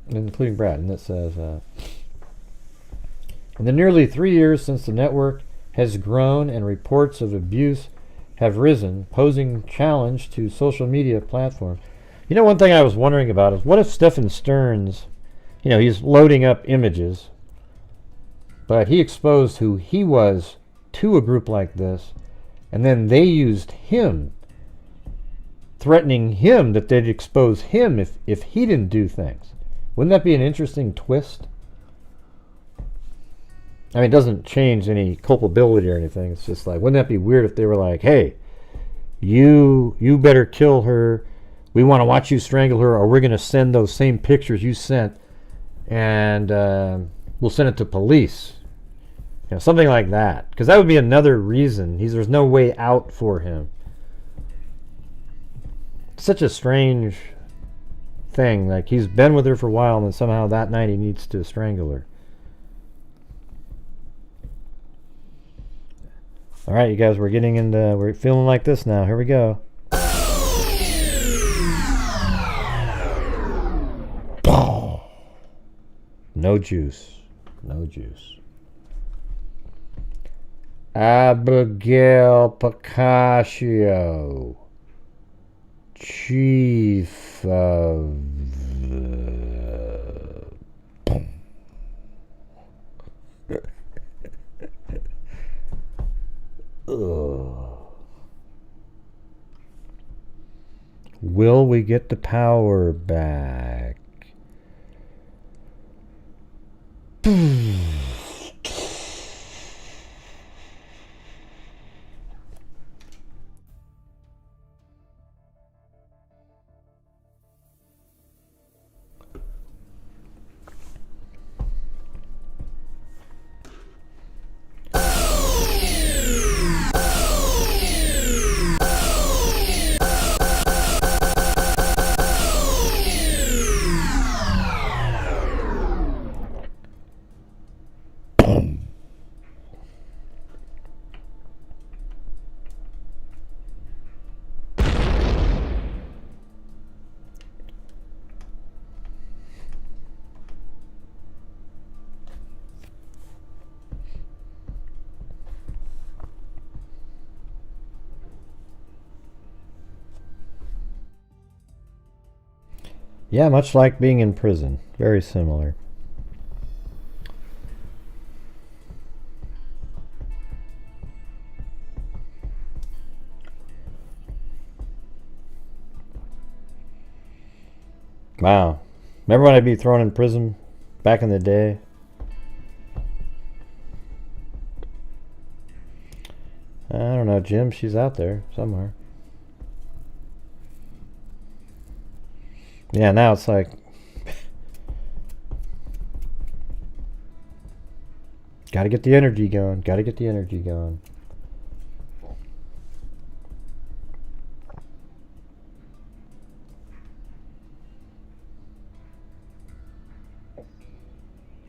and it says, in the nearly 3 years since the network has grown and reports of abuse have risen, posing challenge to social media platforms. You know, one thing I was wondering about is, what if Stephen Stearns, you know, he's loading up images, but he exposed who he was to a group like this, and then they used him, threatening him that they'd expose him if he didn't do things. Wouldn't that be an interesting twist? I mean, it doesn't change any culpability or anything. It's just like, wouldn't that be weird if they were like, hey, you better kill her. We want to watch you strangle her, or we're going to send those same pictures you sent, and we'll send it to police. You know, something like that. Because that would be another reason. There's no way out for him. Such a strange thing. Like, he's been with her for a while, and then somehow that night he needs to strangle her. All right, you guys, we're feeling like this now. Here we go. No juice. No juice. Abigail Picasso, chief of Will we get the power back? Yeah, much like being in prison. Very similar. Wow. Remember when I'd be thrown in prison back in the day? I don't know, Jim. She's out there somewhere. Yeah, now it's like... Gotta get the energy going. Gotta get the energy going.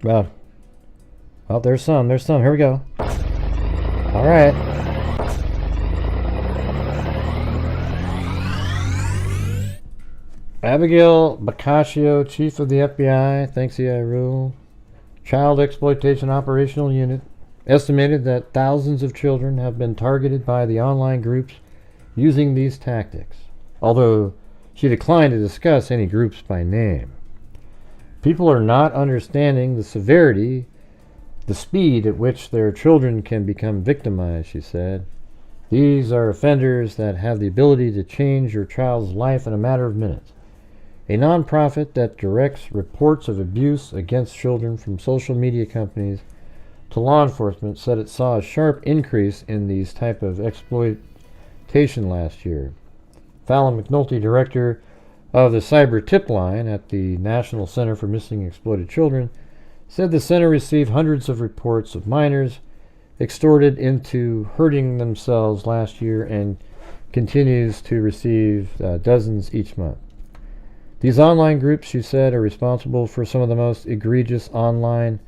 Well, there's some. There's some. Here we go. All right. Abigail Boccaccio, Chief of the FBI, thanks EI Rule. Child Exploitation Operational Unit, estimated that thousands of children have been targeted by the online groups using these tactics, although she declined to discuss any groups by name. People are not understanding the severity, the speed at which their children can become victimized, she said. These are offenders that have the ability to change your child's life in a matter of minutes. A nonprofit that directs reports of abuse against children from social media companies to law enforcement said it saw a sharp increase in these type of exploitation last year. Fallon McNulty, director of the Cyber Tip Line at the National Center for Missing and Exploited Children, said the center received hundreds of reports of minors extorted into hurting themselves last year and continues to receive dozens each month. These online groups, she said, are responsible for some of the most egregious online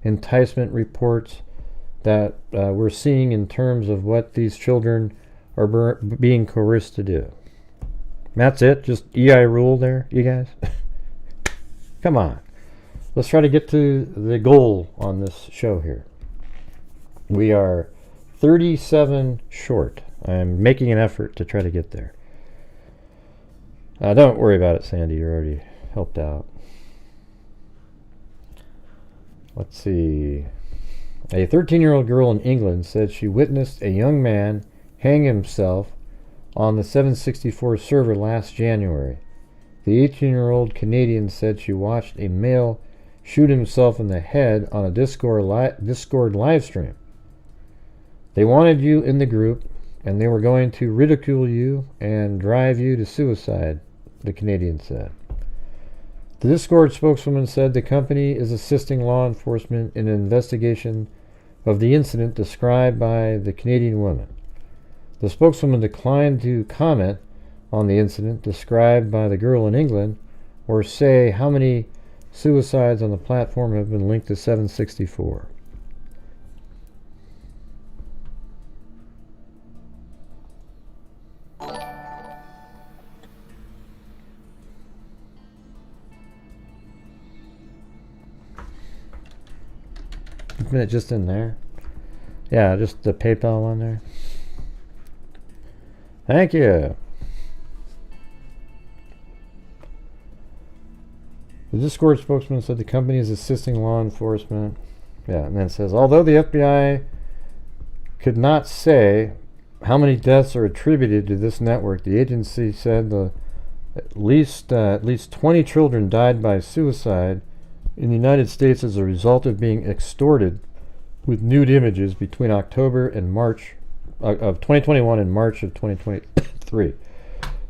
enticement reports that we're seeing in terms of what these children are being coerced to do. That's it? Just EI Rule there, you guys? Come on. Let's try to get to the goal on this show here. We are 37 short. I'm making an effort to try to get there. Don't worry about it, Sandy. You already helped out. Let's see. A 13-year-old girl in England said she witnessed a young man hang himself on the 764 server last January. The 18-year-old Canadian said she watched a male shoot himself in the head on a Discord live stream. They wanted you in the group, and they were going to ridicule you and drive you to suicide, the Canadian said. The Discord spokeswoman said the company is assisting law enforcement in an investigation of the incident described by the Canadian woman. The spokeswoman declined to comment on the incident described by the girl in England or say how many suicides on the platform have been linked to 764. Isn't it just in there? Yeah, just the PayPal one there. Thank you. The Discord spokesman said the company is assisting law enforcement. Yeah, and then it says, although the FBI could not say how many deaths are attributed to this network, the agency said at least 20 children died by suicide in the United States as a result of being extorted with nude images between October and March of 2021 and March of 2023.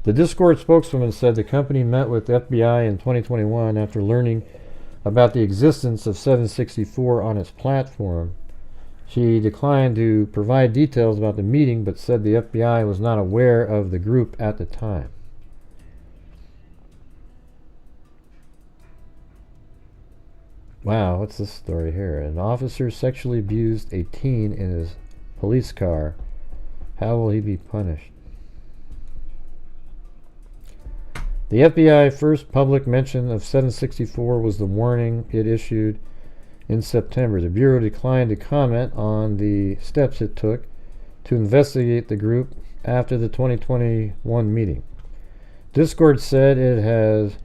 The Discord spokeswoman said the company met with the FBI in 2021 after learning about the existence of 764 on its platform. She declined to provide details about the meeting, but said the FBI was not aware of the group at the time. Wow, what's this story here? An officer sexually abused a teen in his police car. How will he be punished? The FBI first public mention of 764 was the warning it issued in September. The Bureau declined to comment on the steps it took to investigate the group after the 2021 meeting. Discord said it has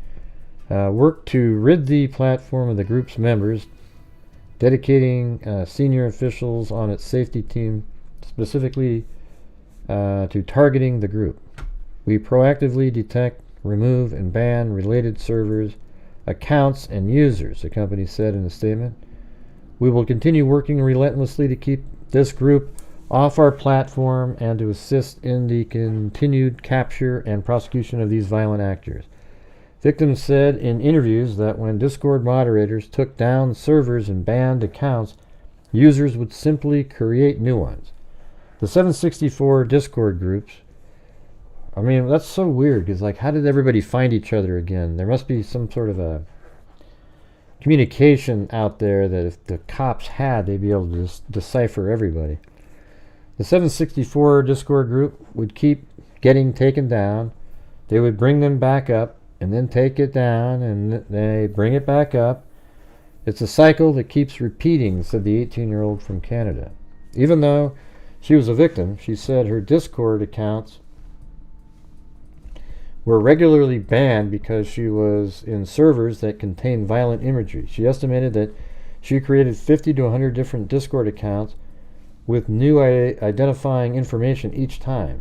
worked to rid the platform of the group's members, dedicating senior officials on its safety team specifically to targeting the group. We proactively detect, remove, and ban related servers, accounts, and users, the company said in a statement. We will continue working relentlessly to keep this group off our platform and to assist in the continued capture and prosecution of these violent actors. Victims said in interviews that when Discord moderators took down servers and banned accounts, users would simply create new ones. The 764 Discord groups, I mean, that's so weird, because, like, how did everybody find each other again? There must be some sort of a communication out there that if the cops had, they'd be able to decipher everybody. The 764 Discord group would keep getting taken down. They would bring them back up, and then take it down, and they bring it back up. It's a cycle that keeps repeating, said the 18-year-old from Canada. Even though she was a victim, she said her Discord accounts were regularly banned because she was in servers that contained violent imagery. She estimated that she created 50 to 100 different Discord accounts with new identifying information each time.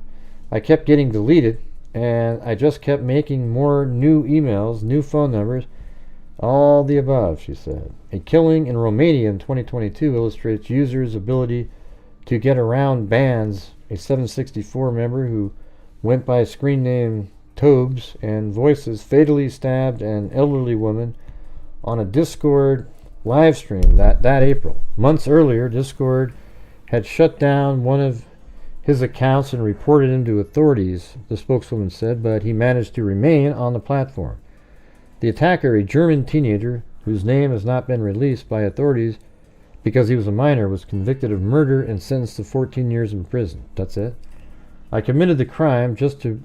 I kept getting deleted, and I just kept making more new emails, new phone numbers, all the above, she said. A killing in Romania in 2022 illustrates users' ability to get around bans. A 764 member who went by a screen name Tobes and Voices fatally stabbed an elderly woman on a Discord live stream that April. Months earlier, Discord had shut down one of his accounts and reported him to authorities, the spokeswoman said, but he managed to remain on the platform. The attacker, a German teenager whose name has not been released by authorities because he was a minor, was convicted of murder and sentenced to 14 years in prison. That's it. I committed the crime just to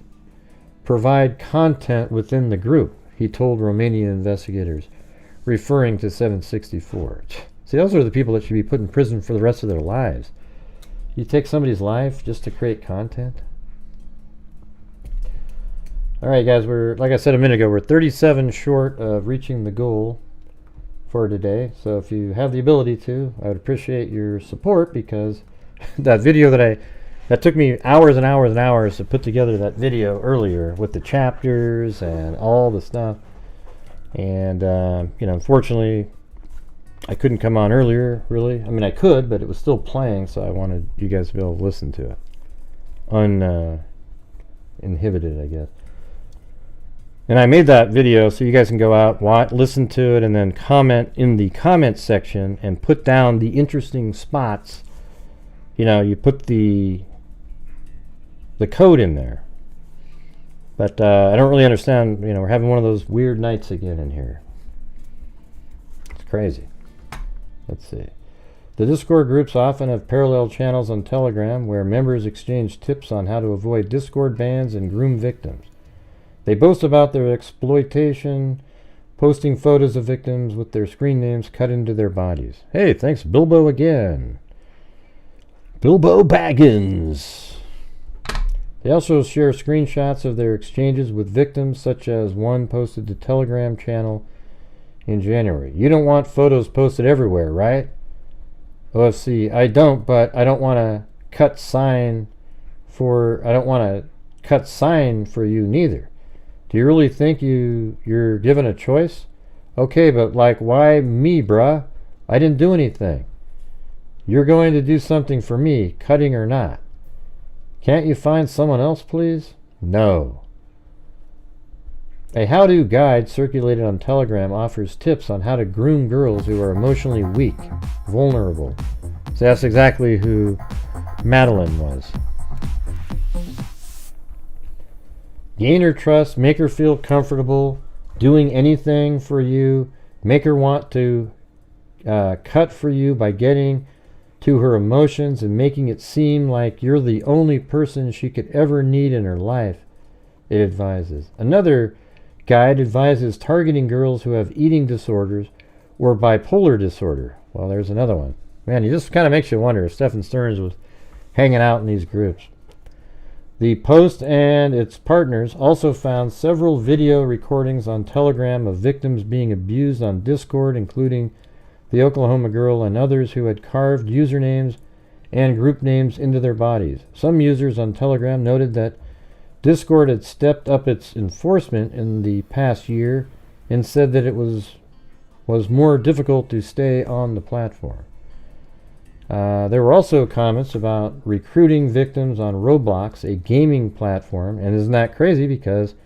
provide content within the group, he told Romanian investigators, referring to 764. See, those are the people that should be put in prison for the rest of their lives. You take somebody's life just to create content? Alright guys, we're, like I said a minute ago, we're 37 short of reaching the goal for today. So if you have the ability to, I would appreciate your support, because that video that took me hours and hours and hours to put together, that video earlier with the chapters and all the stuff. And, unfortunately, I couldn't come on earlier, really. I mean, I could, but it was still playing, so I wanted you guys to be able to listen to it. Uninhibited, I guess. And I made that video so you guys can go out, listen to it, and then comment in the comments section and put down the interesting spots. You put the code in there. But I don't really understand, we're having one of those weird nights again in here. It's crazy. Let's see. The Discord groups often have parallel channels on Telegram where members exchange tips on how to avoid Discord bans and groom victims. They boast about their exploitation, posting photos of victims with their screen names cut into their bodies. Hey, thanks Bilbo again. Bilbo Baggins. They also share screenshots of their exchanges with victims, such as one posted to Telegram channel in January. You don't want photos posted everywhere, right? OFC, I don't, but I don't want to cut sign for you neither. Do you really think you're given a choice? Okay, but like, why me, bruh? I didn't do anything. You're going to do something for me, cutting or not. Can't you find someone else, please? No. A how-to guide circulated on Telegram offers tips on how to groom girls who are emotionally weak, vulnerable. So that's exactly who Madeline was. Gain her trust, make her feel comfortable, doing anything for you, make her want to cut for you by getting to her emotions and making it seem like you're the only person she could ever need in her life, it advises. Another guide advises targeting girls who have eating disorders or bipolar disorder. Well, there's another one. Man, it just kind of makes you wonder if Stephen Stearns was hanging out in these groups. The Post and its partners also found several video recordings on Telegram of victims being abused on Discord, including the Oklahoma girl and others who had carved usernames and group names into their bodies. Some users on Telegram noted that Discord had stepped up its enforcement in the past year and said that it was more difficult to stay on the platform. There were also comments about recruiting victims on Roblox, a gaming platform. And isn't that crazy? Because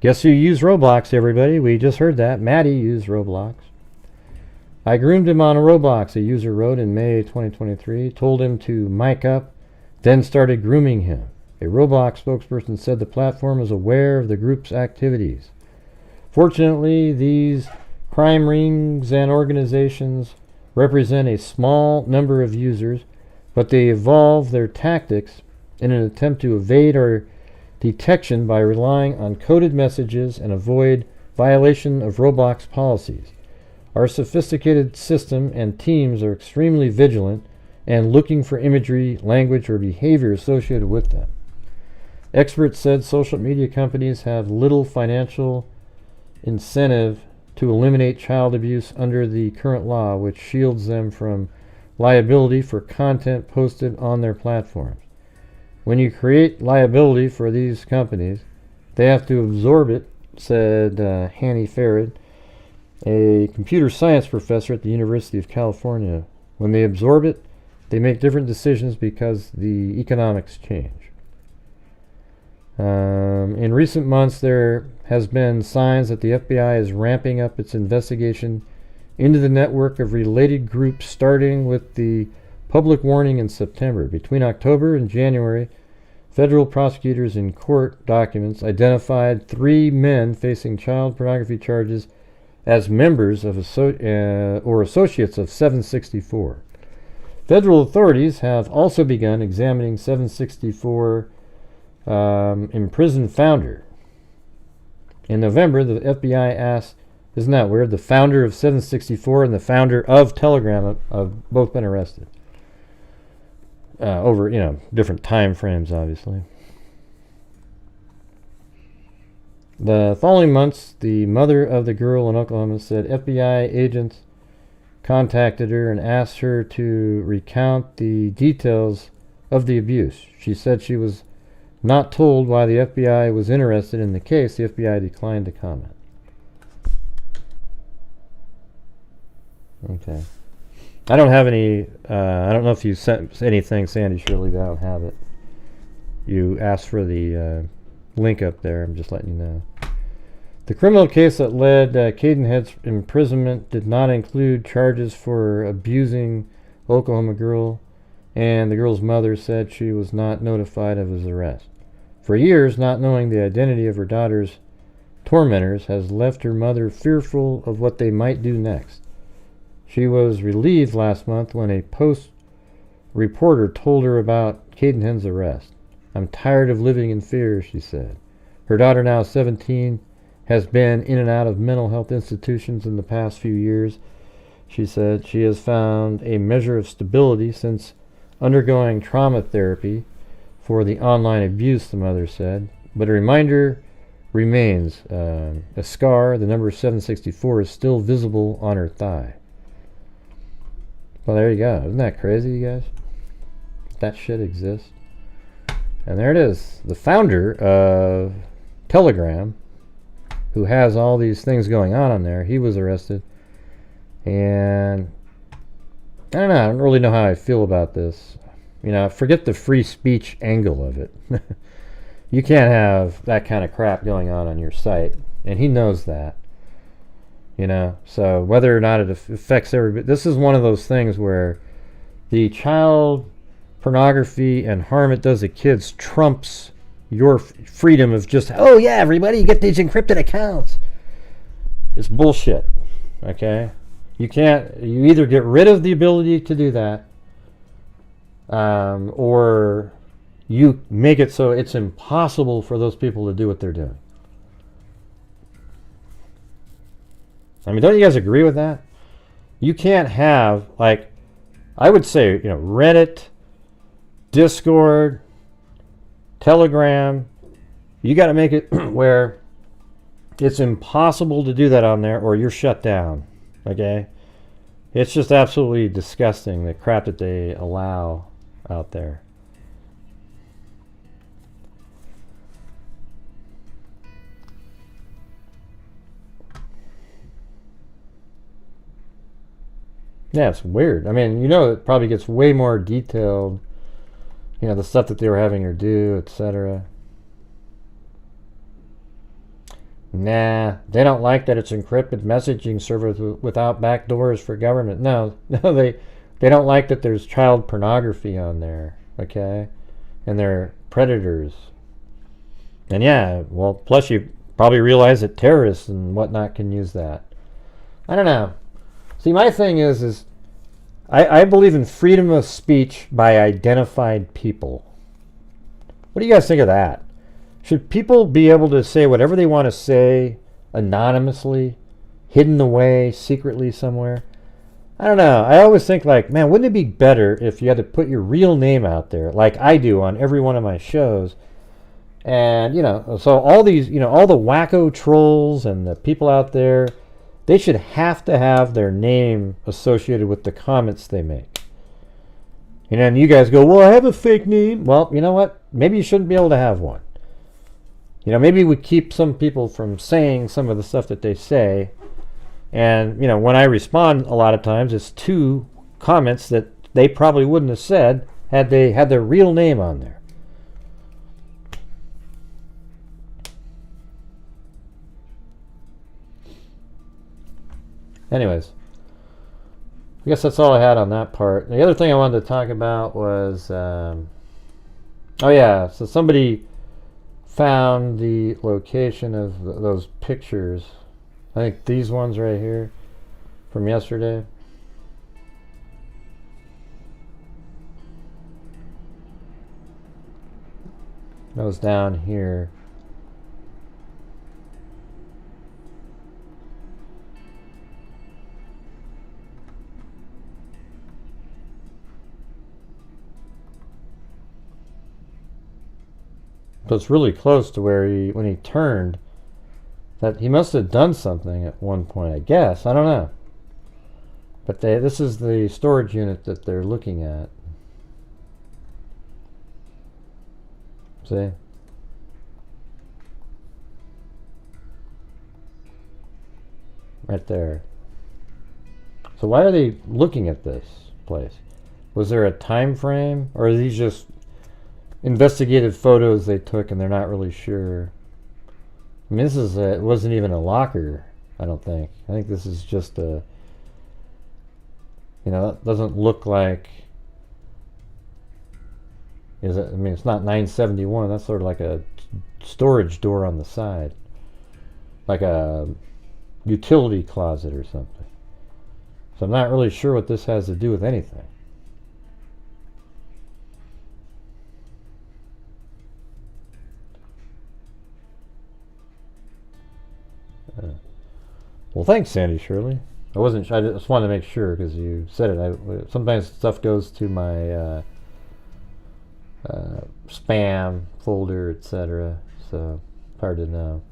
guess who used Roblox, everybody? We just heard that. Maddie used Roblox. I groomed him on Roblox, a user wrote in May 2023, told him to mic up, then started grooming him. A Roblox spokesperson said the platform is aware of the group's activities. Fortunately, these crime rings and organizations represent a small number of users, but they evolve their tactics in an attempt to evade our detection by relying on coded messages and avoid violation of Roblox policies. Our sophisticated system and teams are extremely vigilant and looking for imagery, language, or behavior associated with them. Experts said social media companies have little financial incentive to eliminate child abuse under the current law, which shields them from liability for content posted on their platforms. When you create liability for these companies, they have to absorb it, said Hanny Farad, a computer science professor at the University of California. When they absorb it, they make different decisions because the economics change. In recent months, there has been signs that the FBI is ramping up its investigation into the network of related groups, starting with the public warning in September. Between October and January, federal prosecutors in court documents identified 3 men facing child pornography charges as members of or associates of 764. Federal authorities have also begun examining 764 imprisoned founder. In November, the FBI asked, isn't that weird? The founder of 764 and the founder of Telegram have both been arrested. Over, different time frames, obviously. The following months, the mother of the girl in Oklahoma said FBI agents contacted her and asked her to recount the details of the abuse. She said she was not told why the FBI was interested in the case. The FBI declined to comment. Okay. I don't have any, I don't know if you sent anything, Sandy Shirley, but I don't have it. You asked for the link up there. I'm just letting you know. The criminal case that led Cadenhead's imprisonment did not include charges for abusing Oklahoma girl, and the girl's mother said she was not notified of his arrest. For years, not knowing the identity of her daughter's tormentors has left her mother fearful of what they might do next. She was relieved last month when a Post reporter told her about Cadenhead's arrest. I'm tired of living in fear, she said. Her daughter, now 17, has been in and out of mental health institutions in the past few years. She said she has found a measure of stability since undergoing trauma therapy for the online abuse, the mother said. But a reminder remains. A scar, the number 764, is still visible on her thigh. Well, there you go. Isn't that crazy, you guys? That shit exists. And there it is. The founder of Telegram, who has all these things going on there, he was arrested. And I don't know. I don't really know how I feel about this. Forget the free speech angle of it. You can't have that kind of crap going on your site. And he knows that. So whether or not it affects everybody, this is one of those things where the child pornography and harm it does to kids trumps your freedom of just, oh yeah, everybody, you get these encrypted accounts. It's bullshit. Okay? You either get rid of the ability to do that, or you make it so it's impossible for those people to do what they're doing. I mean, don't you guys agree with that? You can't have, I would say, Reddit, Discord, Telegram. You got to make it where it's impossible to do that on there or you're shut down. Okay? It's just absolutely disgusting, the crap that they allow out there. Yeah, it's weird. I mean, you know, it probably gets way more detailed. You know, the stuff that they were having her do, etc. Nah, they don't like that it's encrypted messaging servers without backdoors for government. No, they don't like that there's child pornography on there, okay? And they're predators. And yeah, well, plus you probably realize that terrorists and whatnot can use that. I don't know. See, my thing is I believe in freedom of speech by identified people. What do you guys think of that? Should people be able to say whatever they want to say anonymously, hidden away secretly somewhere? I don't know. I always think like, man, wouldn't it be better if you had to put your real name out there like I do on every one of my shows? And, you know, so all these, you know, all the wacko trolls and the people out there, they should have to have their name associated with the comments they make. You know, and you guys go, well, I have a fake name. Well, you know what? Maybe you shouldn't be able to have one. You know, maybe we keep some people from saying some of the stuff that they say. And, you know, when I respond a lot of times, it's to comments that they probably wouldn't have said had they had their real name on there. Anyways, I guess that's all I had on that part. The other thing I wanted to talk about was, oh yeah, so somebody found the location of those pictures. I think these ones right here from yesterday. That was down here. So it's really close to where when he turned, that he must have done something at one point, I guess. I don't know. But this is the storage unit that they're looking at. See? Right there. So why are they looking at this place? Was there a time frame? Or are these just investigative photos they took and they're not really sure? I mean, this is it wasn't even a locker, I don't think. I think this is just a, you know, that doesn't look like, is it? I mean, it's not 971. That's sort of like a storage door on the side, like a utility closet or something. So I'm not really sure what this has to do with anything. Well, thanks, Sandy Shirley. I wasn't. I just wanted to make sure because you said it. Sometimes stuff goes to my spam folder, etc. So hard to know.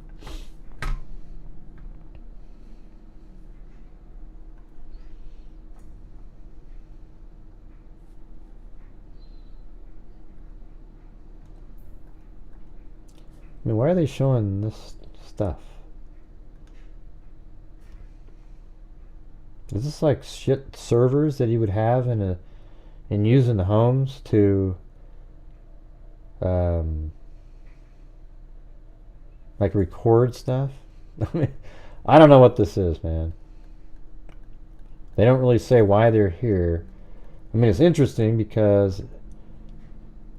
I mean, why are they showing this stuff? Is this like shit servers that you would have and use in the homes to like record stuff? I mean, I don't know what this is, man. They don't really say why they're here. I mean, it's interesting because,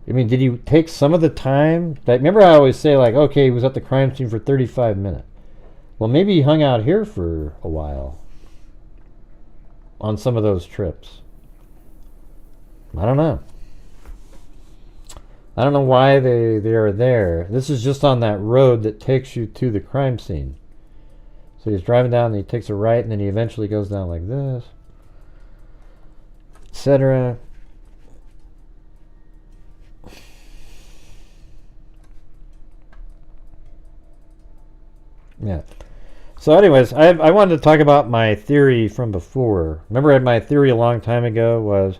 I mean, did he take some of the time? Remember I always say like, okay, he was at the crime scene for 35 minutes. Well, maybe he hung out here for a while on some of those trips. I don't know. I don't know why they are there. This is just on that road that takes you to the crime scene. So he's driving down and he takes a right and then he eventually goes down like this, etc. Yeah. So anyways, I wanted to talk about my theory from before. Remember, I had my theory a long time ago was,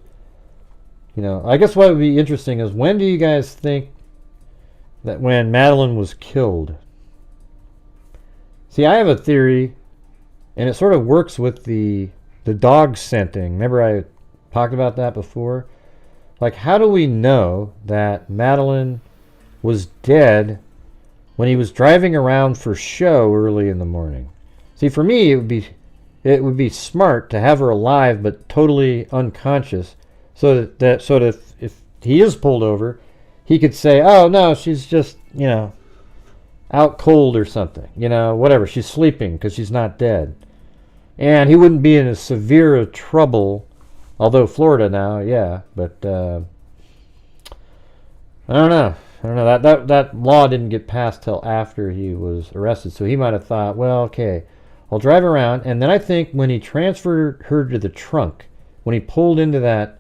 you know, I guess what would be interesting is, when do you guys think that when Madeline was killed? See, I have a theory, and it sort of works with the dog scenting. Remember I talked about that before? Like, how do we know that Madeline was dead when he was driving around for show early in the morning? See, for me, it would be smart to have her alive but totally unconscious, so that if he is pulled over, he could say, "Oh no, she's just, you know, out cold or something, you know, whatever. She's sleeping because she's not dead," and he wouldn't be in as severe a trouble. Although Florida now, yeah, but I don't know. That law didn't get passed till after he was arrested, so he might have thought, well, okay, I'll drive around. And then I think when he transferred her to the trunk, when he pulled into that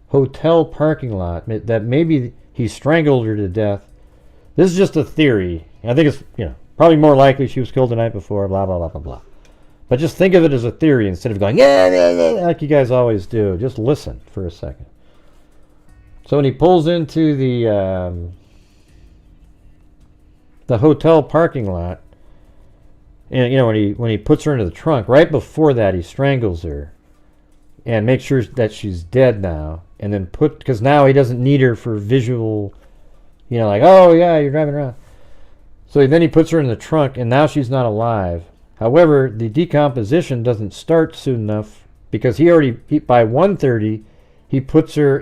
hotel parking lot, that maybe he strangled her to death. This is just a theory. I think it's, you know, probably more likely she was killed the night before, blah, blah, blah, blah, blah. But just think of it as a theory instead of going, yeah, like you guys always do. Just listen for a second. So when he pulls into the hotel parking lot, and you know, when he puts her into the trunk, right before that he strangles her and makes sure that she's dead now, and then because now he doesn't need her for visual, you know, like, oh yeah, you're driving around. So then he puts her in the trunk, and now she's not alive. However, the decomposition doesn't start soon enough, because by 1:30 he puts her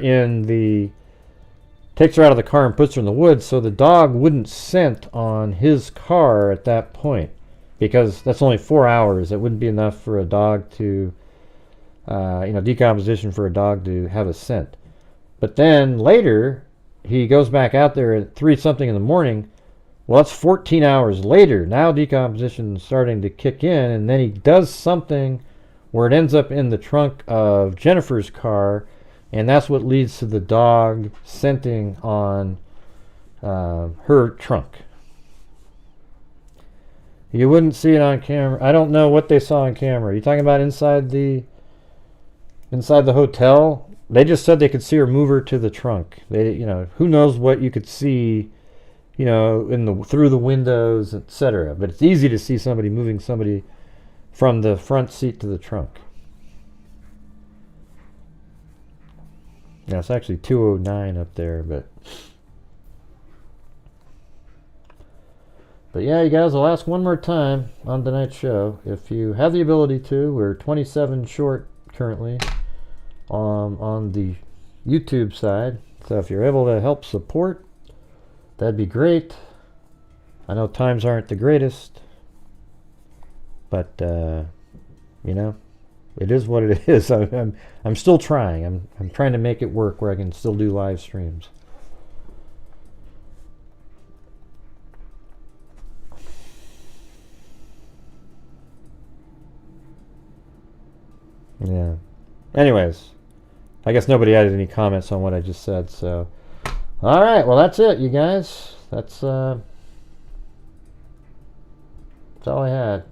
takes her out of the car and puts her in the woods, so the dog wouldn't scent on his car at that point, because that's only 4 hours. It wouldn't be enough for a dog to, decomposition for a dog to have a scent. But then later, he goes back out there at 3-something in the morning. Well, that's 14 hours later. Now decomposition is starting to kick in, and then he does something where it ends up in the trunk of Jennifer's car, and that's what leads to the dog scenting on her trunk. You wouldn't see it on camera. I don't know what they saw on camera. Are you talking about inside the hotel? They just said they could see her move her to the trunk. They, you know, who knows what you could see, you know, through the windows, etc. But it's easy to see somebody moving somebody from the front seat to the trunk. Yeah, it's actually 209 up there, but yeah, you guys, I'll ask one more time on tonight's show. If you have the ability to, we're 27 short currently on the YouTube side. So if you're able to help support, that'd be great. I know times aren't the greatest, but you know, it is what it is. I'm still trying. I'm trying to make it work where I can still do live streams. Yeah. Anyways, I guess nobody added any comments on what I just said, so all right, well, that's it, you guys. That's all I had.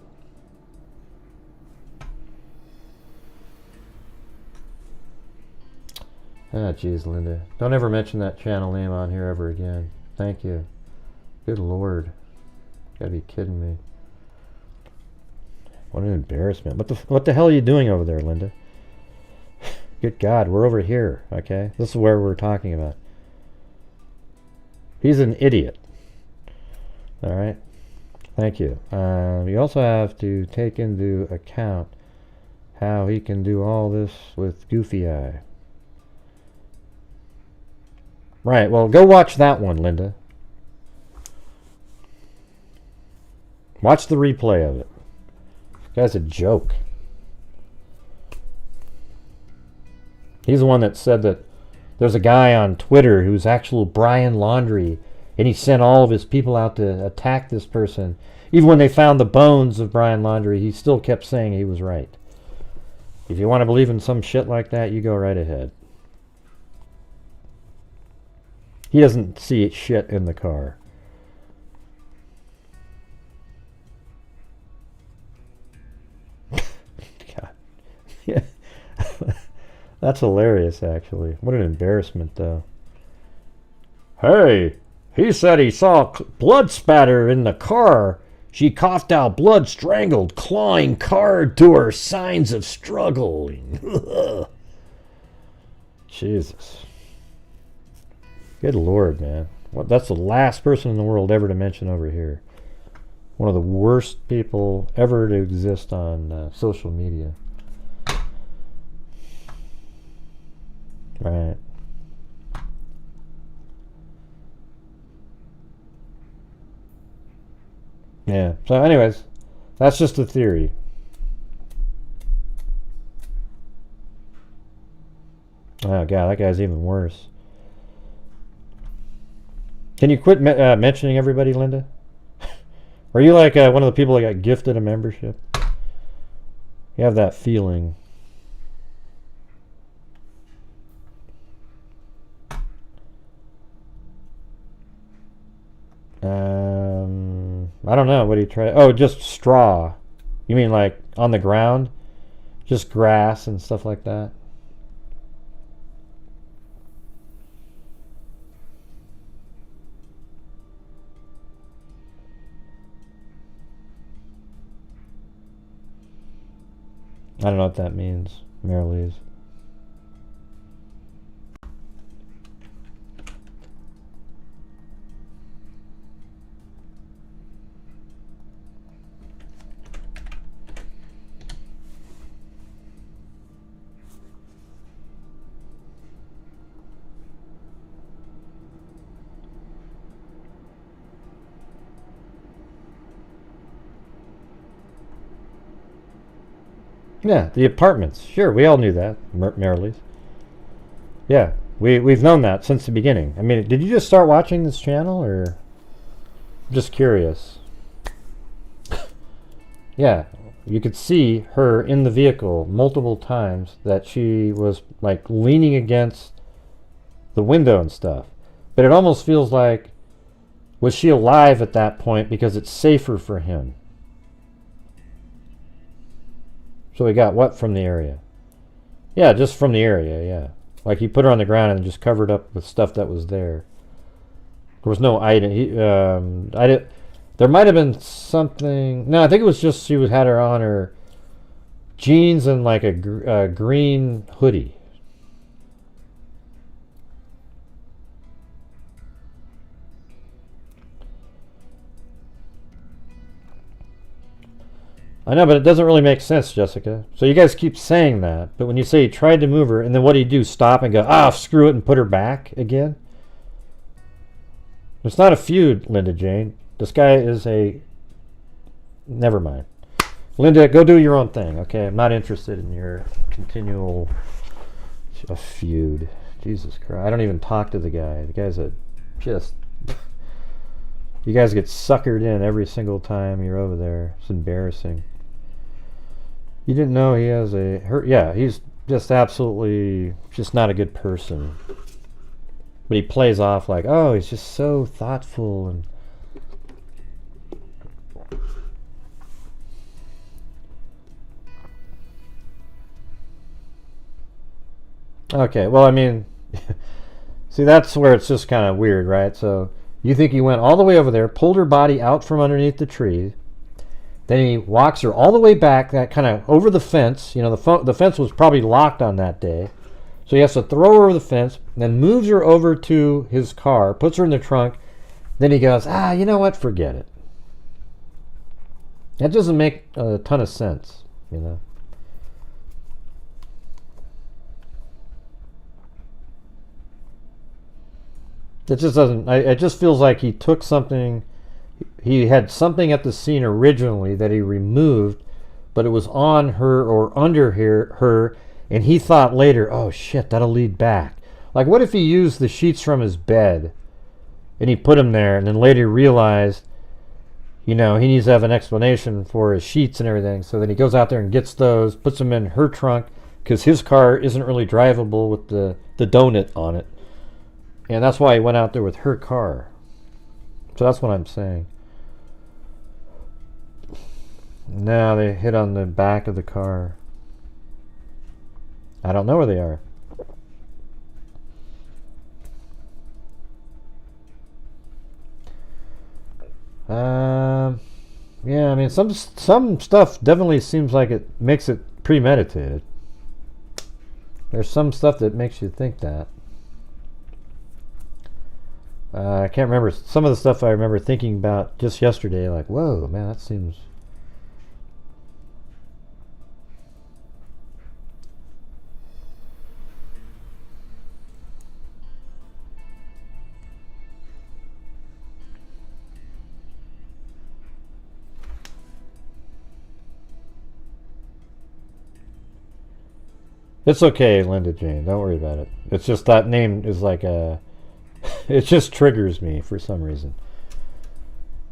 Ah, geez, Linda. Don't ever mention that channel name on here ever again. Thank you. Good Lord. Gotta be kidding me. What an embarrassment. What the hell are you doing over there, Linda? Good God, we're over here, okay? This is where we're talking about. He's an idiot. All right? Thank you. You also have to take into account how he can do all this with Goofy Eye. Right, well, go watch that one, Linda. Watch the replay of it. This guy's a joke. He's the one that said that there's a guy on Twitter who's actual Brian Laundrie, and he sent all of his people out to attack this person. Even when they found the bones of Brian Laundrie, he still kept saying he was right. If you want to believe in some shit like that, you go right ahead. He doesn't see shit in the car. Yeah. That's hilarious, actually. What an embarrassment, though. Hey, he said he saw blood spatter in the car. She coughed out blood, strangled, clawing car door, signs of struggling. Jesus. Good Lord, man. That's the last person in the world ever to mention over here. One of the worst people ever to exist on social media. Right. Yeah. So anyways, that's just a theory. Oh god, that guy's even worse. Can you quit mentioning everybody, Linda? Are you like one of the people that got gifted a membership? You have that feeling. I don't know. What do you try? Oh, just straw. You mean like on the ground? Just grass and stuff like that? I don't know what that means, Marilees. Yeah, the apartments. Sure, we all knew that, Marilees. Yeah, we've known that since the beginning. I mean, did you just start watching this channel, or I'm just curious? Yeah, you could see her in the vehicle multiple times that she was like leaning against the window and stuff. But it almost feels like, was she alive at that point because it's safer for him? So we got what from the area? Yeah, just from the area, yeah. Like he put her on the ground and just covered up with stuff that was there. There was no item. There might have been something. No, I think it was just she had her on her jeans and like a green hoodie. I know, but it doesn't really make sense, Jessica. So you guys keep saying that, but when you say he tried to move her, and then what do you do? Stop and go, screw it, and put her back again? It's not a feud, Linda Jane. This guy is a... Never mind. Linda, go do your own thing, okay? I'm not interested in your continual feud. Jesus Christ. I don't even talk to the guy. The guy's just... You guys get suckered in every single time you're over there. It's embarrassing. You didn't know he has yeah, he's just absolutely just not a good person. But he plays off like, oh, he's just so thoughtful and... Okay, well, I mean, see, that's where it's just kind of weird, right? So you think he went all the way over there, pulled her body out from underneath the tree, then he walks her all the way back, that kind of over the fence. You know, the fence was probably locked on that day. So he has to throw her over the fence, then moves her over to his car, puts her in the trunk. Then he goes, you know what? Forget it. That doesn't make a ton of sense, you know. It just doesn't. It just feels like he took something. He had something at the scene originally that he removed, but it was on her or under her, and he thought later, oh shit, that'll lead back. Like, what if he used the sheets from his bed and he put them there, and then later realized, you know, he needs to have an explanation for his sheets and everything, so then he goes out there and gets those, puts them in her trunk, because his car isn't really drivable with the donut on it. And that's why he went out there with her car. So that's what I'm saying. Now they hit on the back of the car. I don't know where they are. Yeah, I mean, some stuff definitely seems like it makes it premeditated. There's some stuff that makes you think that. I can't remember. Some of the stuff I remember thinking about just yesterday, like, whoa, man, that seems... It's okay, Linda Jane. Don't worry about it. It's just that name is like a... It just triggers me for some reason.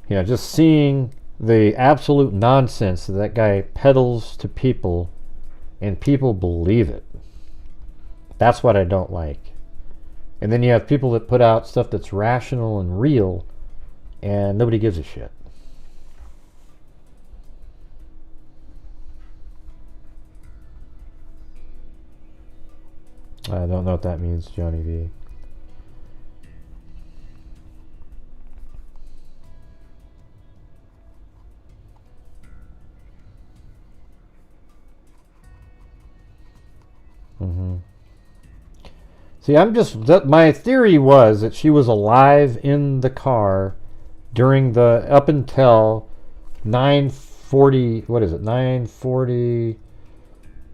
You know, just seeing the absolute nonsense that that guy peddles to people and people believe it. That's what I don't like. And then you have people that put out stuff that's rational and real and nobody gives a shit. I don't know what that means, Johnny V. See, my theory was that she was alive in the car during the, up until 9:40, what is it, 9:40,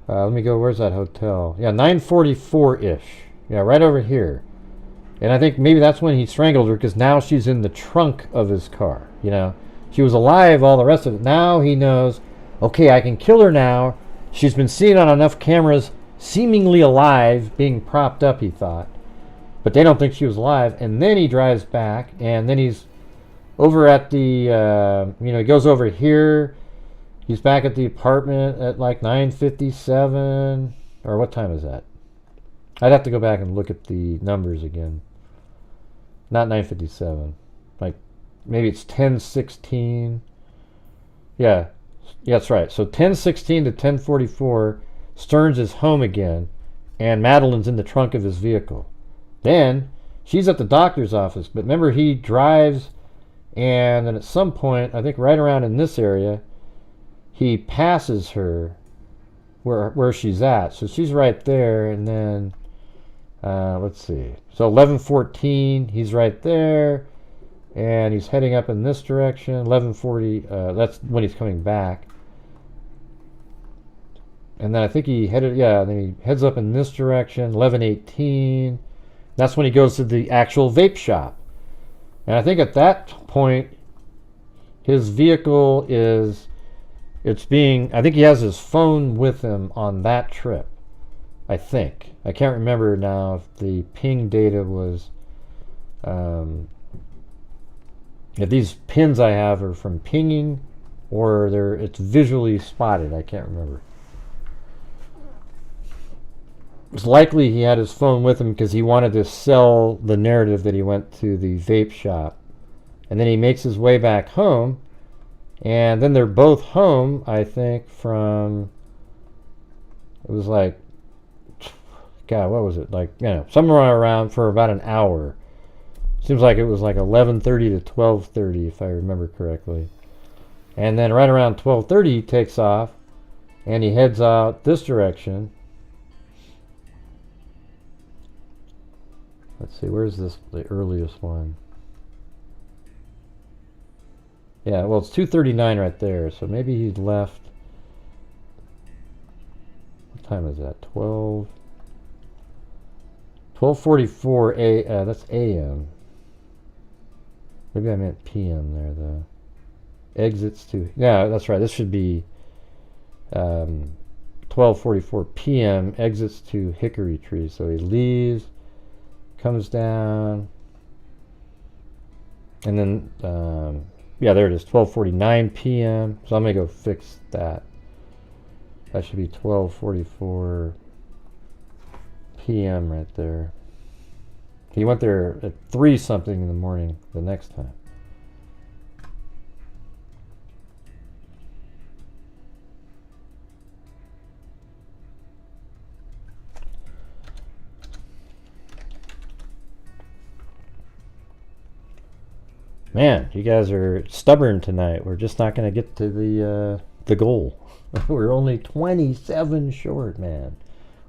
let me go, where's that hotel? Yeah, 9:44-ish. Yeah, right over here. And I think maybe that's when he strangled her, because now she's in the trunk of his car, you know. She was alive, all the rest of it. Now he knows, okay, I can kill her now. She's been seen on enough cameras, seemingly alive, being propped up, he thought. But they don't think she was alive. And then he drives back, and then he's over at the, he goes over here. He's back at the apartment at like 9:57. Or what time is that? I'd have to go back and look at the numbers again. Not 9:57. Like, maybe it's 10:16. Yeah, that's right. So 10:16 to 10:44, Stearns is home again, and Madeline's in the trunk of his vehicle. Then she's at the doctor's office, but remember, he drives, and then at some point, I think right around in this area, he passes her where she's at. So she's right there, and then let's see. So 11:14, he's right there, and he's heading up in this direction. 11:40, that's when he's coming back. And then I think he headed, then he heads up in this direction. 11:18, that's when he goes to the actual vape shop. And I think at that point, his vehicle is, I think he has his phone with him on that trip. I think. I can't remember now if the ping data was, if these pins I have are from pinging or it's visually spotted. I can't remember. It's likely he had his phone with him because he wanted to sell the narrative that he went to the vape shop. And then he makes his way back home. And then they're both home, I think, from, it was like, God, what was it? Like, somewhere around for about an hour. Seems like it was like 11:30 to 12:30, if I remember correctly. And then right around 12:30, he takes off, and he heads out this direction. Let's see, where's the earliest one? Yeah, well, it's 2:39 right there, so maybe he left. What time is that? 12:44 that's AM. Maybe I meant PM there, though. Exits to, yeah, that's right. This should be 12:44 PM. Exits to Hickory Tree. So he leaves, comes down, and then there it is, 12:49 PM. So I'm gonna go fix that. That should be 12:44 PM right there. He went there at 3 something in the morning the next time. Man, you guys are stubborn tonight. We're just not going to get to the goal. We're only 27 short, man,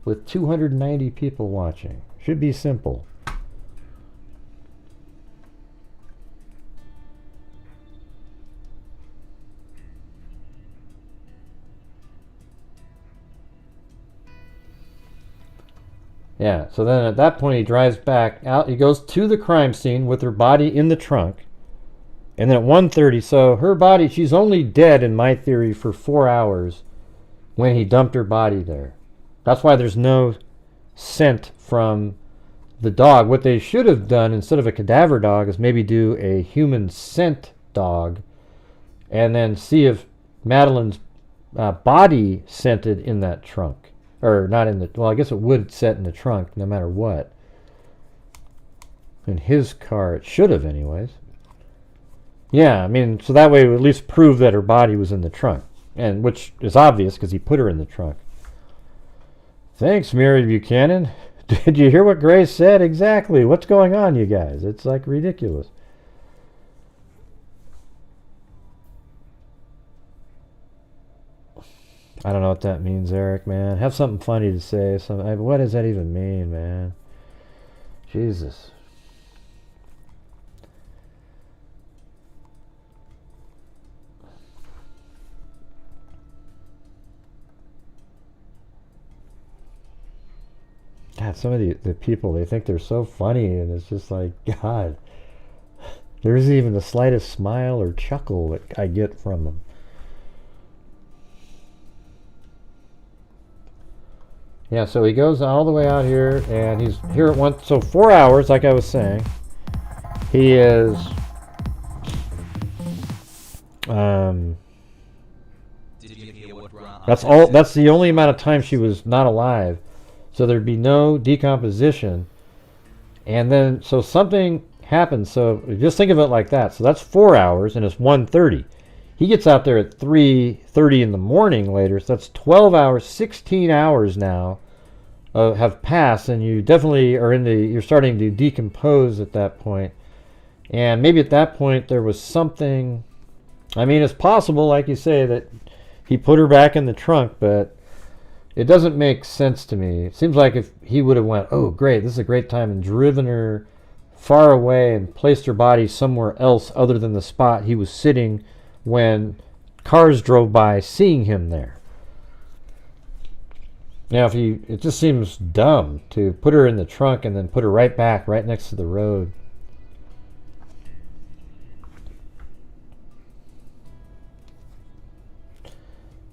with 290 people watching. Should be simple. Yeah, so then at that point he drives back out. He goes to the crime scene with her body in the trunk. And then at 1:30, so her body, she's only dead in my theory for 4 hours when he dumped her body there. That's why there's no scent from the dog. What they should have done instead of a cadaver dog is maybe do a human scent dog and then see if Madeline's body scented in that trunk. Or not in the, well, I guess it would set in the trunk no matter what. In his car, it should have anyways. Yeah, I mean, so that way it would at least prove that her body was in the trunk. And which is obvious because he put her in the trunk. Thanks, Mary Buchanan. Did you hear what Grace said? Exactly. What's going on, you guys? It's like ridiculous. I don't know what that means, Eric, man. Have something funny to say. What does that even mean, man? Jesus. God, some of the people, they think they're so funny, and it's just like, God. There isn't even the slightest smile or chuckle that I get from them. Yeah, so he goes all the way out here, and he's here at once. So 4 hours, like I was saying. He is... That's the only amount of time she was not alive. So there'd be no decomposition. And then, so something happens. So just think of it like that. So that's 4 hours, and it's 1:30. He gets out there at 3:30 in the morning later. So that's 12 hours, 16 hours now have passed, and you definitely are you're starting to decompose at that point. And maybe at that point there was something. I mean, it's possible, like you say, that he put her back in the trunk, but it doesn't make sense to me. It seems like if he would have went, oh great, this is a great time, and driven her far away and placed her body somewhere else other than the spot he was sitting when cars drove by seeing him there. Now, it just seems dumb to put her in the trunk and then put her right back, right next to the road.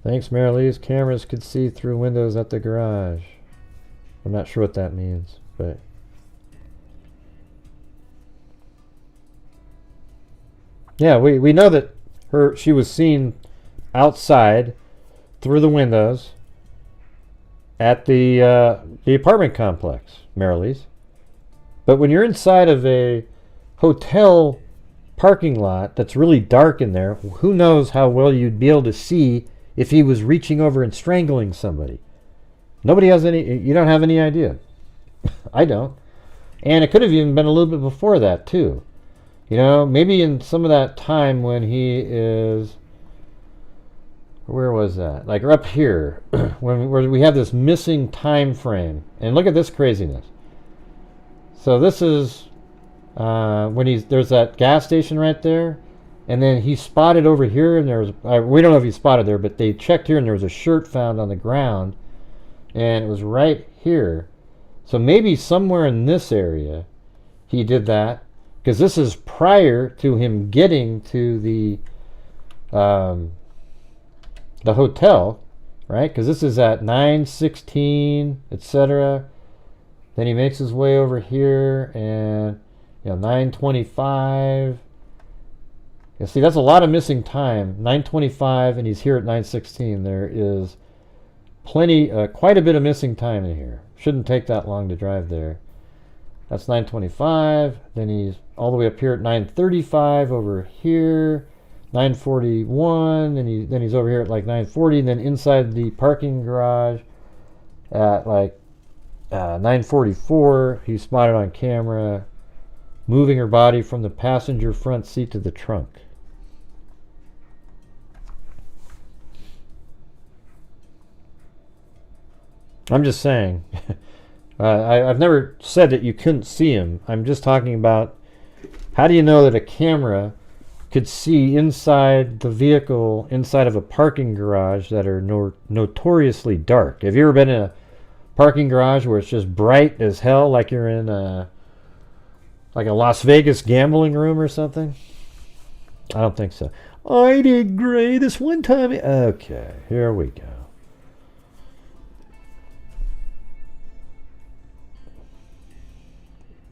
Thanks, Marilee's cameras could see through windows at the garage. I'm not sure what that means, but... Yeah, we know that she was seen outside through the windows at the apartment complex, Marilee's. But when you're inside of a hotel parking lot that's really dark in there, who knows how well you'd be able to see if he was reaching over and strangling somebody. Nobody has you don't have any idea. I don't. And it could have even been a little bit before that too. You know, maybe in some of that time when he is, where was that? Like up here, where we have this missing time frame. And look at this craziness. So this is when there's that gas station right there. And then he spotted over here, and we don't know if he spotted there, but they checked here, and there was a shirt found on the ground, and it was right here. So maybe somewhere in this area he did that, because this is prior to him getting to the hotel, right? Because this is at 9:16, etc. Then he makes his way over here, and 9:25. Yeah, see, that's a lot of missing time. 9:25, and he's here at 9:16. There is quite a bit of missing time in here. Shouldn't take that long to drive there. That's 9:25. Then he's all the way up here at 9:35 over here. 9:41, and then he's over here at like 9:40, and then inside the parking garage at like 9:44. He's spotted on camera. moving her body from the passenger front seat to the trunk. I'm just saying. I've never said that you couldn't see him. I'm just talking about, how do you know that a camera could see inside the vehicle, inside of a parking garage that are notoriously dark? Have you ever been in a parking garage where it's just bright as hell, like you're in like a Las Vegas gambling room or something? I don't think so. I did great this one time. Okay, here we go.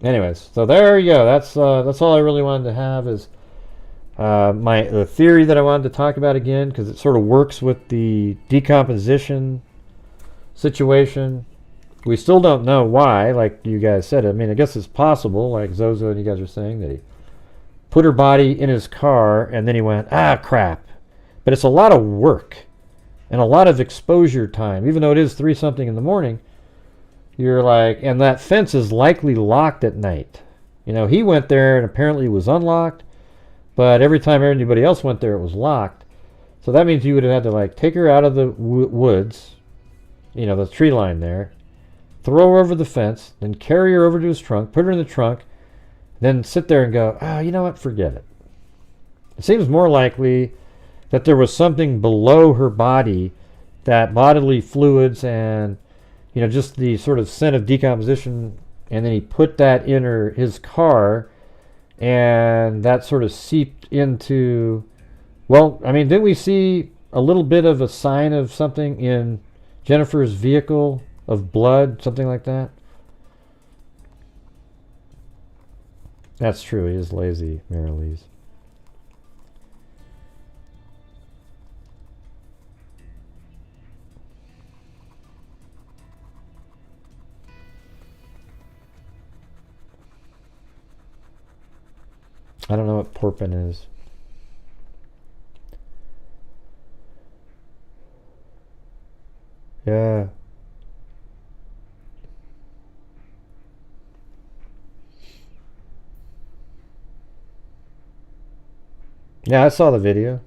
Anyways, so there you go. That's all I really wanted to have is the theory that I wanted to talk about again, because it sort of works with the decomposition situation. We still don't know why, like you guys said. I mean, I guess it's possible, like Zozo and you guys are saying, that he put her body in his car and then he went, ah, crap. But it's a lot of work and a lot of exposure time, even though it is 3-something in the morning. You're like, and that fence is likely locked at night. You know, he went there and apparently it was unlocked, but every time anybody else went there, it was locked. So that means you would have had to, like, take her out of the woods, you know, the tree line there, throw her over the fence, then carry her over to his trunk, put her in the trunk, then sit there and go, oh, you know what, forget it. It seems more likely that there was something below her body, that bodily fluids and, you know, just the sort of scent of decomposition, and then he put that in his car, and that sort of seeped into, well, I mean, didn't we see a little bit of a sign of something in Jennifer's vehicle of blood, something like that? That's true, he is lazy, Marylise. I don't know what porpin is. Yeah. Yeah, I saw the video.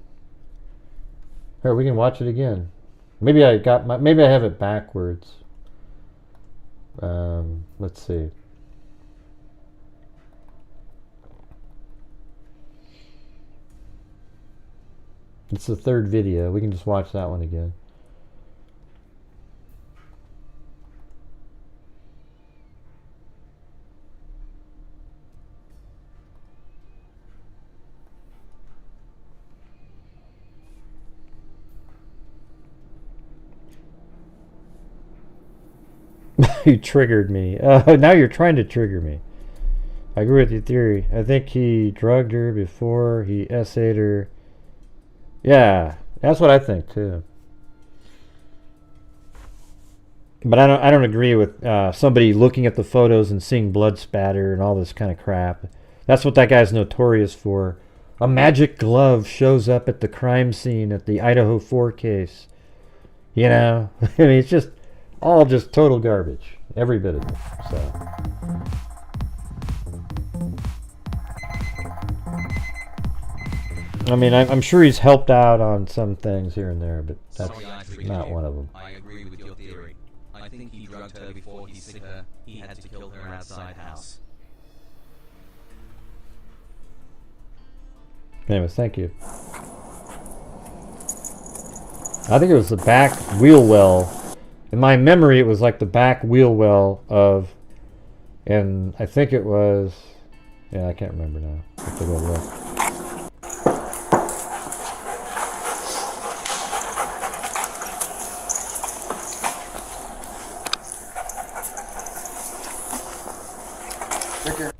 Here, we can watch it again. Maybe I have it backwards. Let's see. It's the third video. We can just watch that one again. You triggered me. Now you're trying to trigger me. I agree with your theory. I think he drugged her before he essayed her. Yeah, that's what I think too. But I don't agree with somebody looking at the photos and seeing blood spatter and all this kind of crap. That's what that guy's notorious for. A magic glove shows up at the crime scene at the Idaho 4 case. You know, I mean, it's just all just total garbage. Every bit of it. So. I mean, I'm sure he's helped out on some things here and there, but that's not one of them. I agree with your theory. I think he drugged her before he sick her. He had to kill her outside house. Anyways, thank you. I think it was the back wheel well. In my memory, it was like the back wheel well of, and I think it was, yeah, I can't remember now. I have to go look.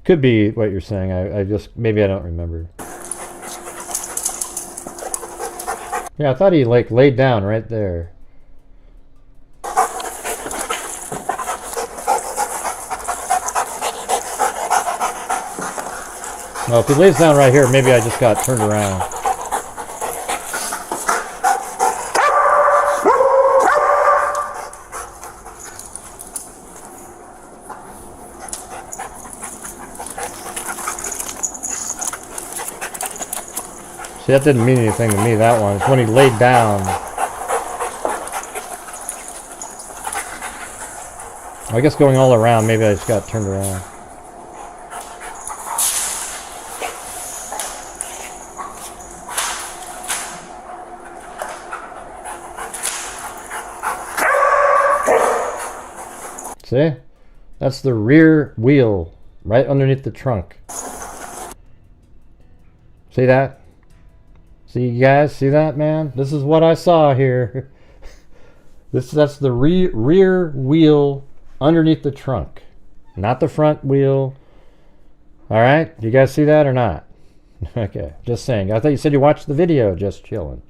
Could be what you're saying. I just, maybe I don't remember. Yeah, I thought he like laid down right there. Well, if he lays down right here, maybe I just got turned around. that didn't mean anything to me, that one. It's when he laid down. I guess going all around, maybe I just got turned around. See? That's the rear wheel right underneath the trunk. See that? See, you guys? See that, man? This is what I saw here. That's the rear wheel underneath the trunk, not the front wheel. All right? You guys see that or not? Okay, just saying. I thought you said you watched the video. Just chilling.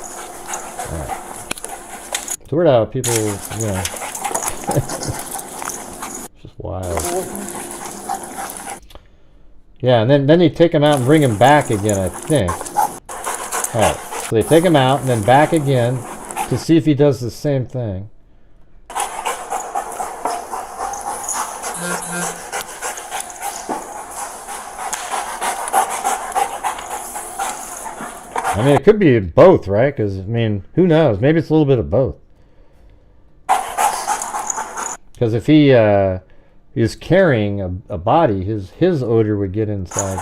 All right. It's weird how people, you know. It's just wild. Yeah, and then they take him out and bring him back again, I think. Alright, so they take him out and then back again to see if he does the same thing. I mean, it could be both, right? Because, I mean, who knows? Maybe it's a little bit of both. Because if he is carrying a body, his odor would get inside.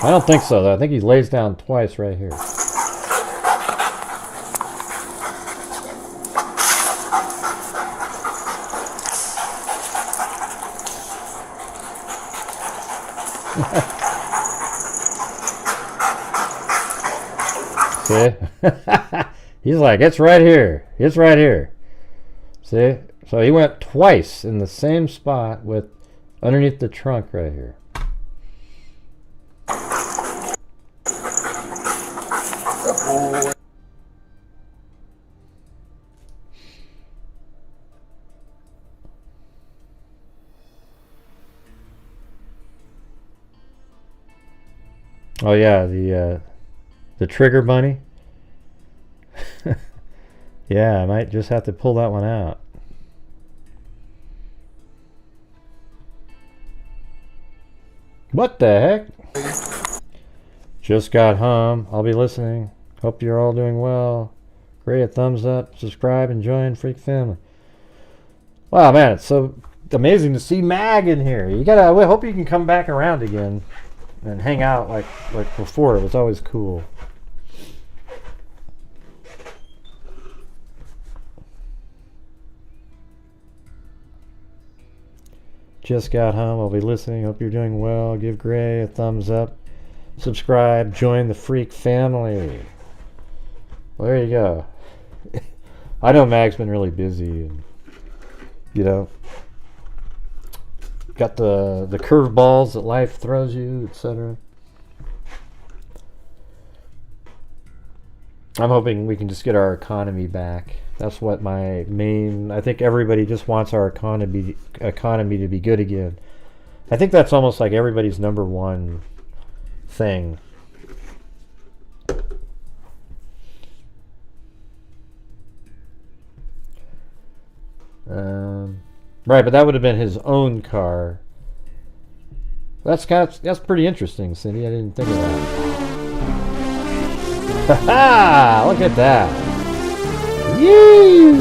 I don't think so, though. I think he lays down twice right here. See? He's like, it's right here. It's right here. See? So he went twice in the same spot with underneath the trunk right here. Oh yeah, the trigger bunny. Yeah, I might just have to pull that one out. What the heck? Just got home. I'll be listening. Hope you're all doing well. Great, a thumbs up, subscribe, and join Freak Family. Wow, man, it's so amazing to see Mag in here. I hope you can come back around again and hang out like before. It was always cool. Just got home. I'll be listening. Hope you're doing well. Give Gray a thumbs up. Subscribe. Join the Freak Family. Well, there you go. I know Mag's been really busy, and you know, got the curveballs that life throws you, etc. I'm hoping we can just get our economy back. That's what my main... I think everybody just wants our economy to be good again. I think that's almost like everybody's number one thing. Right, but that would have been his own car. That's pretty interesting, Cindy. I didn't think of that. Ha-ha! Look at that. Yee!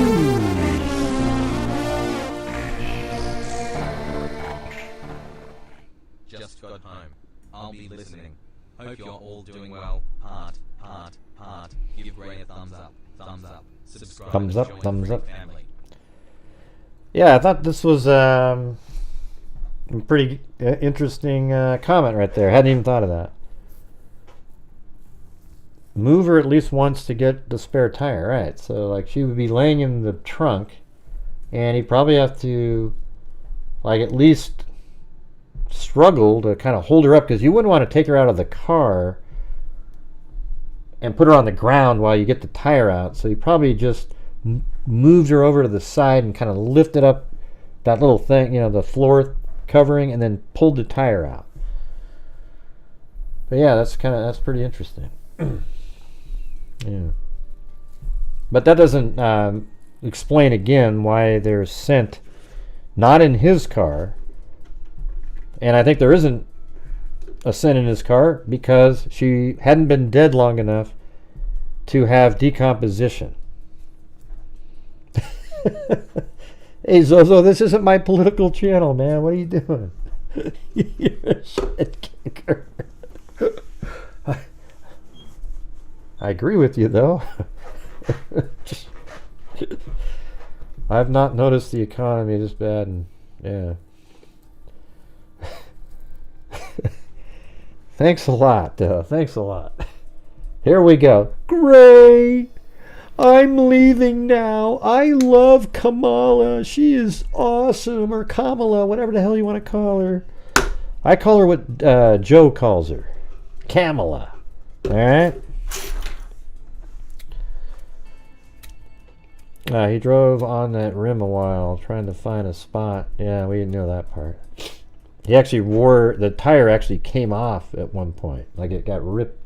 Just got home. I'll be listening. Hope you're all doing well. Heart. Give Ray a thumbs up. Subscribe. Thumbs up, and join thumbs the up. Freak Family. Yeah, I thought this was a pretty interesting comment right there. Hadn't even thought of that. Move her at least once to get the spare tire, right? So like she would be laying in the trunk, and he'd probably have to like at least struggle to kind of hold her up, because you wouldn't want to take her out of the car and put her on the ground while you get the tire out. So he probably just moved her over to the side and kind of lifted up that little thing, you know, the floor covering, and then pulled the tire out. But yeah, that's pretty interesting. Yeah, but that doesn't explain again why there's scent not in his car. And I think there isn't a scent in his car because she hadn't been dead long enough to have decomposition. Hey Zozo, this isn't my political channel, man. What are you doing? You're a shit kicker. I agree with you, though. I've not noticed the economy this bad, and yeah. Thanks a lot, though. Thanks a lot. Here we go. Great. I'm leaving now. I love Kamala. She is awesome. Or Kamala, whatever the hell you want to call her. I call her what Joe calls her. Kamala. All right? He drove on that rim a while trying to find a spot. Yeah, we didn't know that part. He actually wore... The tire actually came off at one point. Like it got ripped.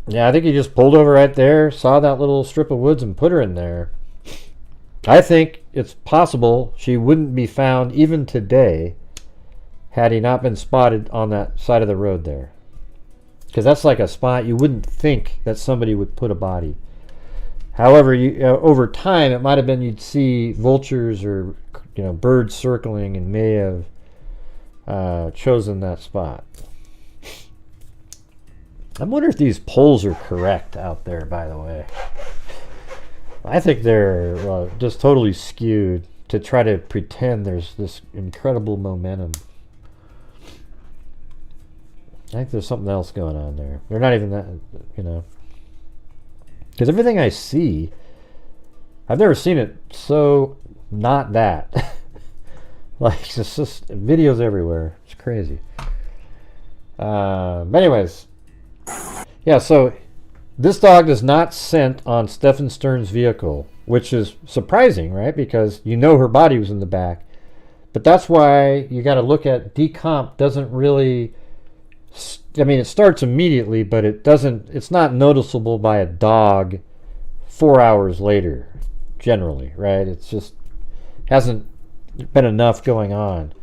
Yeah, I think he just pulled over right there, saw that little strip of woods, and put her in there. I think it's possible she wouldn't be found even today had he not been spotted on that side of the road there. Because that's like a spot you wouldn't think that somebody would put a body. However, over time, it might have been you'd see vultures or birds circling and may have chosen that spot. I wonder if these polls are correct out there, by the way. I think they're just totally skewed to try to pretend there's this incredible momentum. I think there's something else going on there. They're not even that, Because everything I see, I've never seen it so not that. Like, it's just videos everywhere. It's crazy. But anyways... Yeah, so this dog is not scent on Stefan Stern's vehicle, which is surprising, right? Because her body was in the back. But that's why you got to look at decomp doesn't really... I mean, it starts immediately, but it's not noticeable by a dog 4 hours later, generally, right? It's just hasn't been enough going on.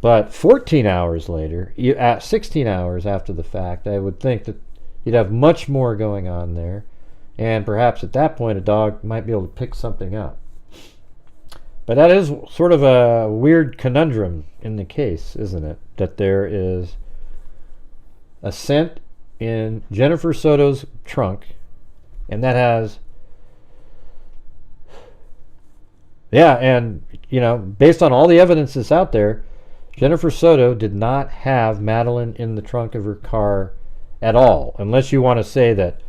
But 14 hours later, at 16 hours after the fact, I would think that you'd have much more going on there. And perhaps at that point, a dog might be able to pick something up. But that is sort of a weird conundrum in the case, isn't it? That there is a scent in Jennifer Soto's trunk, and that has... Yeah, and, based on all the evidence that's out there, Jennifer Soto did not have Madeline in the trunk of her car at all, unless you want to say that,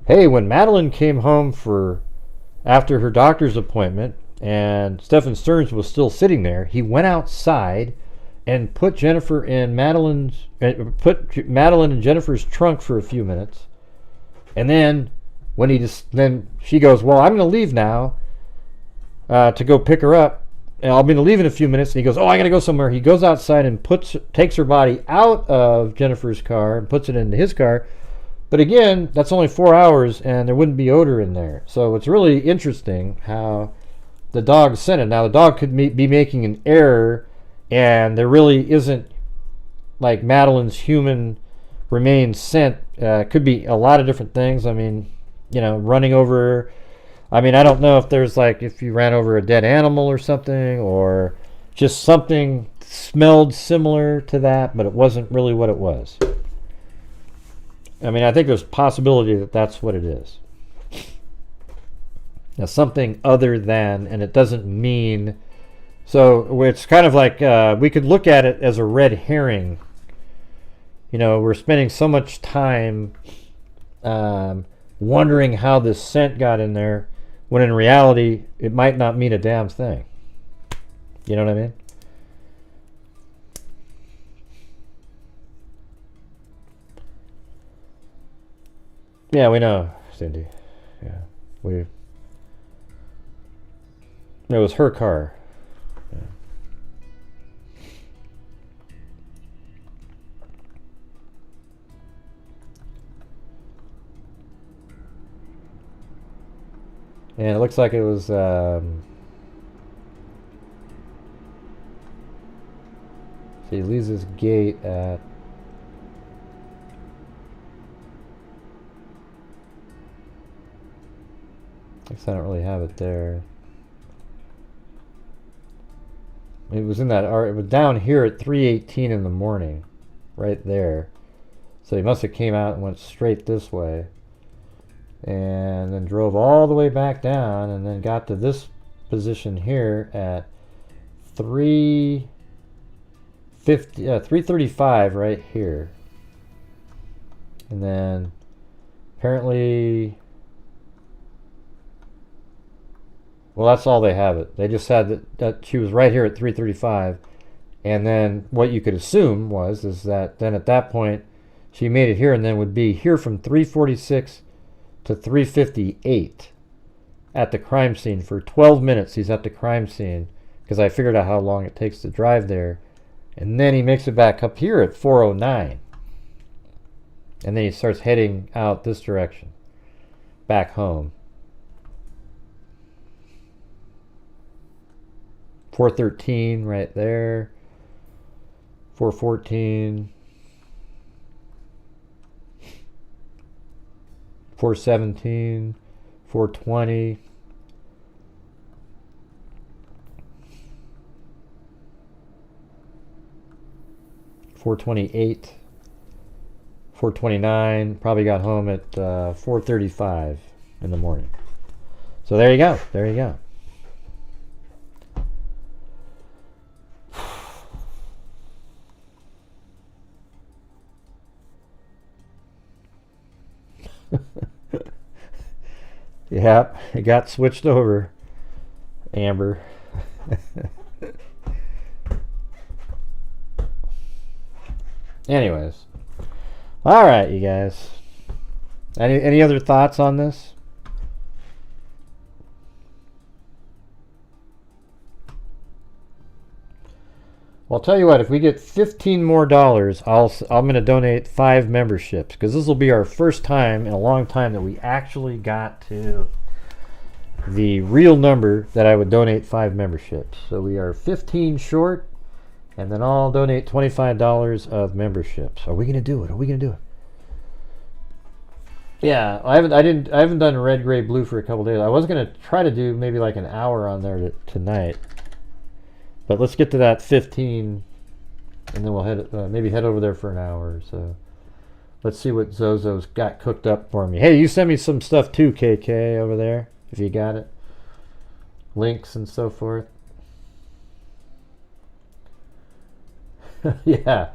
hey, when Madeline came home after her doctor's appointment and Stefan Stearns was still sitting there, he went outside and put Madeline in Jennifer's trunk for a few minutes, and then then she goes, well, I'm going to leave now to go pick her up. And I'll be leaving in a few minutes. And he goes, oh, I got to go somewhere. He goes outside and takes her body out of Jennifer's car and puts it into his car. But again, that's only 4 hours, and there wouldn't be odor in there. So it's really interesting how the dog scented. Now, the dog could be making an error, and there really isn't, like, Madeline's human remains scent. Could be a lot of different things. I mean, running over... I mean, I don't know if there's if you ran over a dead animal or something, or just something smelled similar to that, but it wasn't really what it was. I mean, I think there's a possibility that that's what it is. Now, something other than, and it doesn't mean... So it's kind of like we could look at it as a red herring. We're spending so much time wondering how this scent got in there, when in reality, it might not mean a damn thing. You know what I mean? Yeah, we know, Cindy. Yeah, it was her car. Yeah. And it looks like it was so he leaves his gate at I guess I don't really have it there. It was in that it was down here at 3:18 in the morning, right there. So he must have came out and went straight this way, and then drove all the way back down, and then got to this position here at 3:35 right here, and then apparently. Well, that's all they have it. They just said that she was right here at 3:35, and then what you could assume is that then at that point she made it here and then would be here from 3:46 to 3:58 at the crime scene for 12 minutes. He's at the crime scene because I figured out how long it takes to drive there, and then he makes it back up here at 4:09, and then he starts heading out this direction, back home. 4:13 right there. 4:14. 4:17. 4:20. 4:28. 4:29. Probably got home at 4:35 in the morning. So there you go. There you go. Yep, it got switched over, Amber. Anyways, all right, you guys. Any other thoughts on this? Well, I'll tell you what. If we get $15 more, I'm going to donate 5 memberships, because this will be our first time in a long time that we actually got to the real number that I would donate 5 memberships. So we are 15 short, and then I'll donate $25 of memberships. Are we going to do it? Are we going to do it? Yeah, I haven't done red, gray, blue for a couple days. I was going to try to do maybe like an hour on there tonight. But let's get to that 15, and then we'll maybe head over there for an hour or so. Let's see what Zozo's got cooked up for me. Hey, you send me some stuff too, KK, over there, if you got it. Links and so forth. Yeah.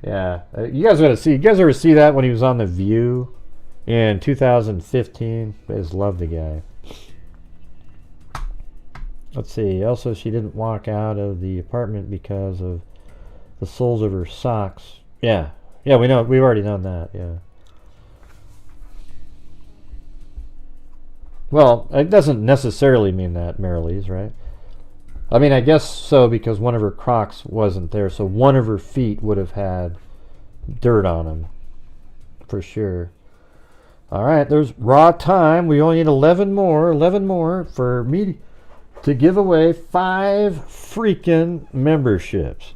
You guys gotta see. You guys ever see that when he was on The View in 2015? I just love the guy. Let's see. Also, she didn't walk out of the apartment because of the soles of her socks. Yeah, we know. We've already known that. Yeah. Well, it doesn't necessarily mean that, Marilee's, right? I mean, I guess so, because one of her Crocs wasn't there, so one of her feet would have had dirt on them, for sure. All right, there's raw time. We only need 11 more for me to give away 5 freaking memberships.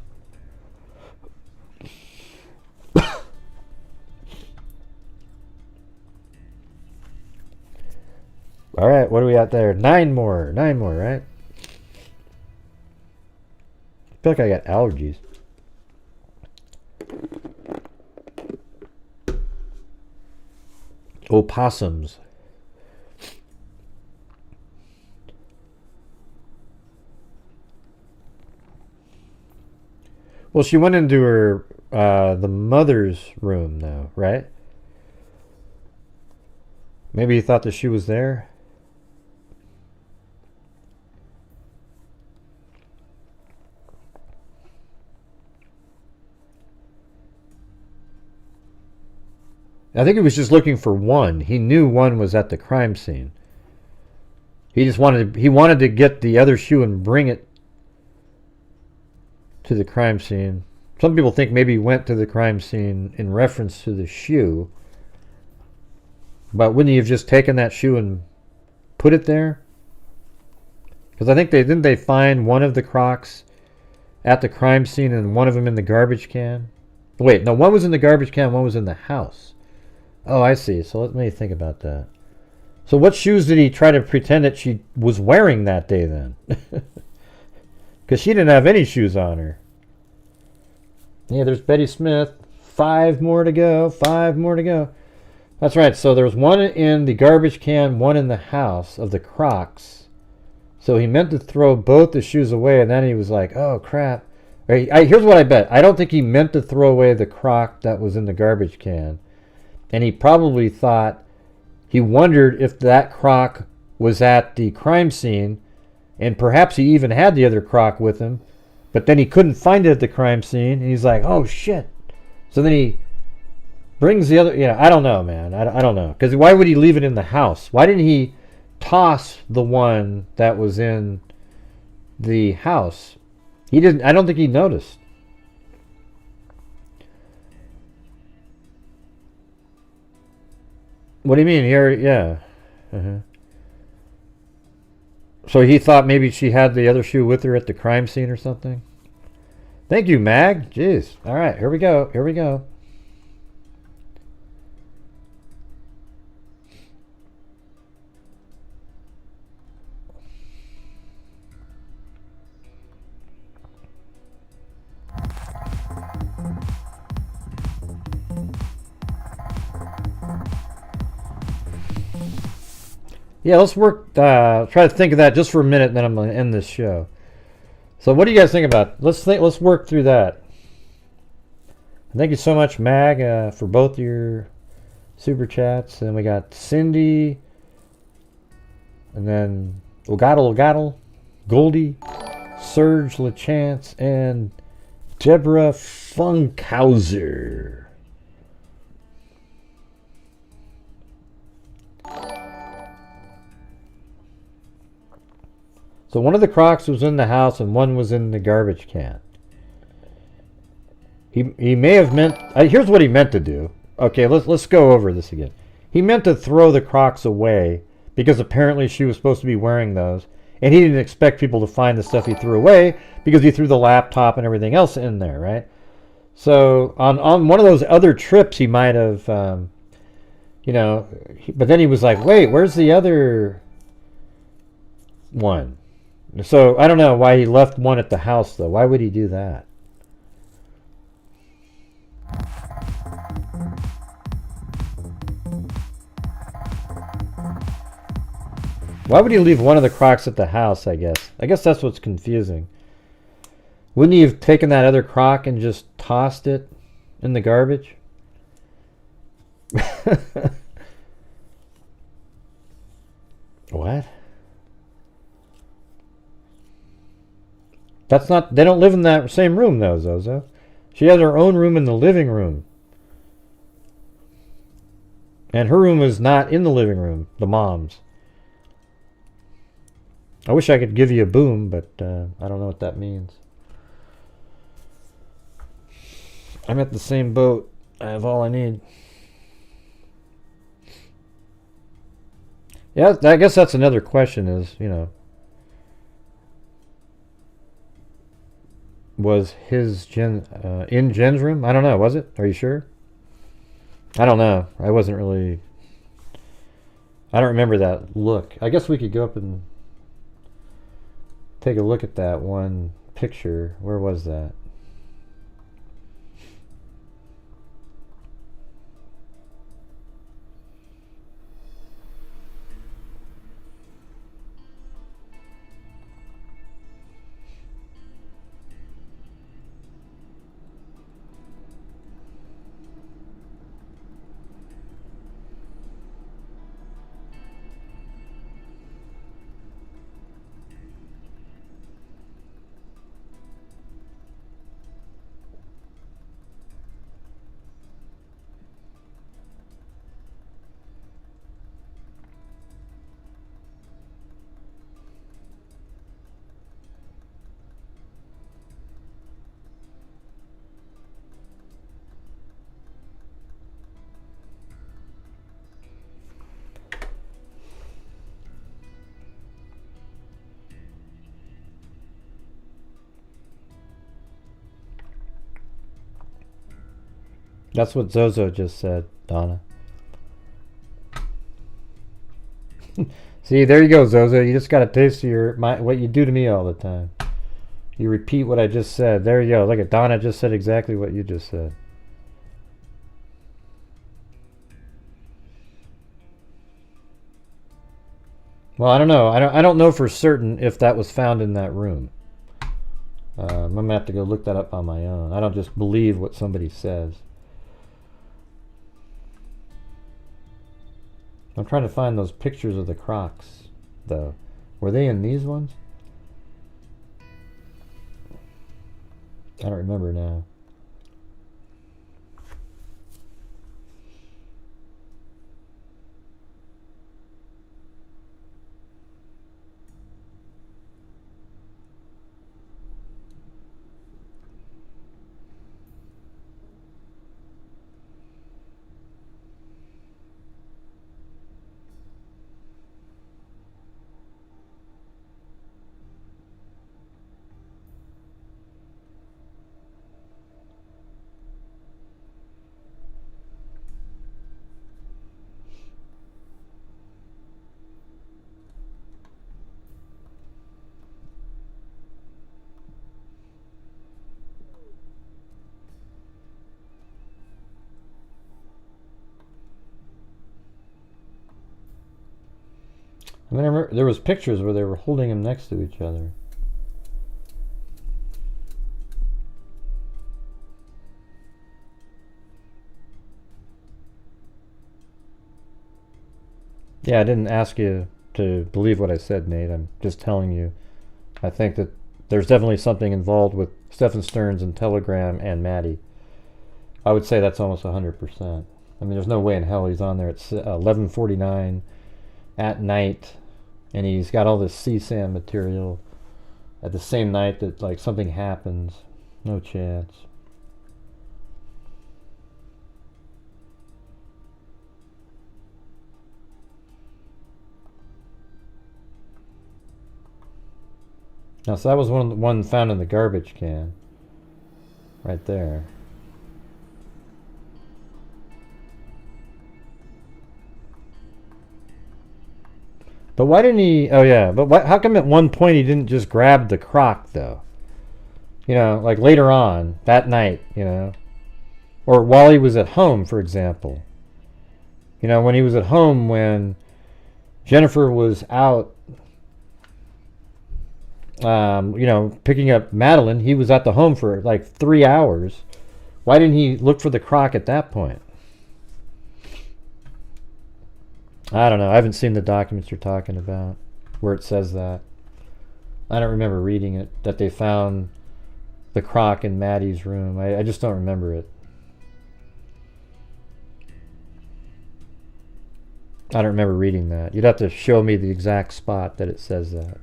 All right, what do we got there? 9 more, right? I feel like I got allergies. Opossums. Well, she went into her the mother's room now, right? Maybe you thought the shoe was there? I think he was just looking for one. He knew one was at the crime scene. He just wanted to get the other shoe and bring it to the crime scene. Some people think maybe he went to the crime scene in reference to the shoe. But wouldn't he have just taken that shoe and put it there? Because I think didn't they find one of the Crocs at the crime scene and one of them in the garbage can? Wait, no, one was in the garbage can, one was in the house. Oh, I see. So let me think about that. So what shoes did he try to pretend that she was wearing that day then? Because she didn't have any shoes on her. Yeah, there's Betty Smith. 5 more to go. 5 more to go. That's right. So there's one in the garbage can, one in the house of the Crocs. So he meant to throw both the shoes away, and then he was like, oh, crap. Here's what I bet. I don't think he meant to throw away the Croc that was in the garbage can. And he probably thought, he wondered if that Croc was at the crime scene, and perhaps he even had the other Croc with him, but then he couldn't find it at the crime scene, and he's like, oh, shit. So then he brings the other, I don't know, man. I don't know. Because why would he leave it in the house? Why didn't he toss the one that was in the house? He didn't. I don't think he noticed. What do you mean? Here, yeah. So he thought maybe she had the other shoe with her at the crime scene or something? Thank you, Mag. Jeez. All right, here we go. Here we go. Yeah, let's work. Try to think of that just for a minute, and then I'm going to end this show. So, what do you guys think about? Let's work through that. Thank you so much, Mag, for both your super chats. And we got Cindy, and then Ogattle, Goldie, Serge LeChance, and Deborah Funkhauser. So one of the Crocs was in the house and one was in the garbage can. He may have meant... here's what he meant to do. Okay, let's go over this again. He meant to throw the Crocs away because apparently she was supposed to be wearing those. And he didn't expect people to find the stuff he threw away because he threw the laptop and everything else in there, right? So on one of those other trips he might have... but then he was like, wait, where's the other one? So I don't know why he left one at the house, though. Why would he do that? Why would he leave one of the Crocs at the house, I guess? I guess that's what's confusing. Wouldn't he have taken that other Croc and just tossed it in the garbage? What? That's not... They don't live in that same room, though, Zozo. She has her own room in the living room. And her room is not in the living room, the mom's. I wish I could give you a boom, but I don't know what that means. I'm at the same boat. I have all I need. Yeah, I guess that's another question is, was his in Jen's room? I don't know. Was it? Are you sure? I don't know. I wasn't really... I don't remember that look. I guess we could go up and take a look at that one picture. Where was that? That's what Zozo just said, Donna. See, there you go, Zozo. You just got a taste of what you do to me all the time. You repeat what I just said. There you go. Look at Donna just said exactly what you just said. Well, I don't know. I don't know for certain if that was found in that room. I'm gonna have to go look that up on my own. I don't just believe what somebody says. I'm trying to find those pictures of the Crocs, though. Were they in these ones? I don't remember now. I mean, I remember there was pictures where they were holding them next to each other. Yeah, I didn't ask you to believe what I said, Nate. I'm just telling you. I think that there's definitely something involved with Stephen Stearns and Telegram and Maddie. I would say that's almost 100%. I mean, there's no way in hell he's on there at 11:49 at night, and he's got all this CSAM material at the same night that like something happens. No chance. Now, so that was one found in the garbage can, right there. But why didn't he? Oh yeah, but how come at one point he didn't just grab the crock though? You know, like later on that night, you know, or while he was at home, for example. You know, when he was at home when Jennifer was out, you know, picking up Madeline, he was at the home for like 3 hours. Why didn't he look for the crock at that point? I don't know. I haven't seen the documents you're talking about where it says that. I don't remember reading it, that they found the crock in Maddie's room. I just don't remember it. I don't remember reading that. You'd have to show me the exact spot that it says that.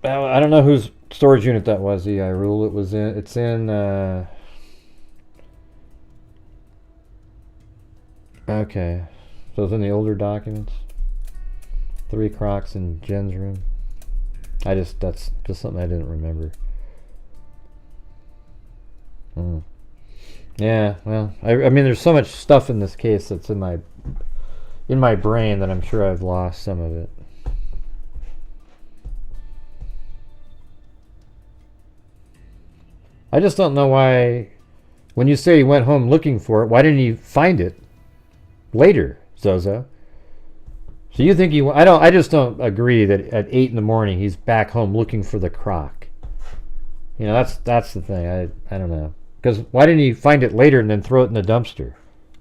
I don't know whose storage unit that was, EI Rule. It's in okay. So it's in the older documents. 3 Crocs in Jen's room. That's just something I didn't remember. Yeah, well, I mean there's so much stuff in this case that's in my brain that I'm sure I've lost some of it. I just don't know why, when you say he went home looking for it, why didn't he find it later, Zozo? So you think I just don't agree that at 8 in the morning he's back home looking for the crock. You know, that's the thing. I don't know. Because why didn't he find it later and then throw it in the dumpster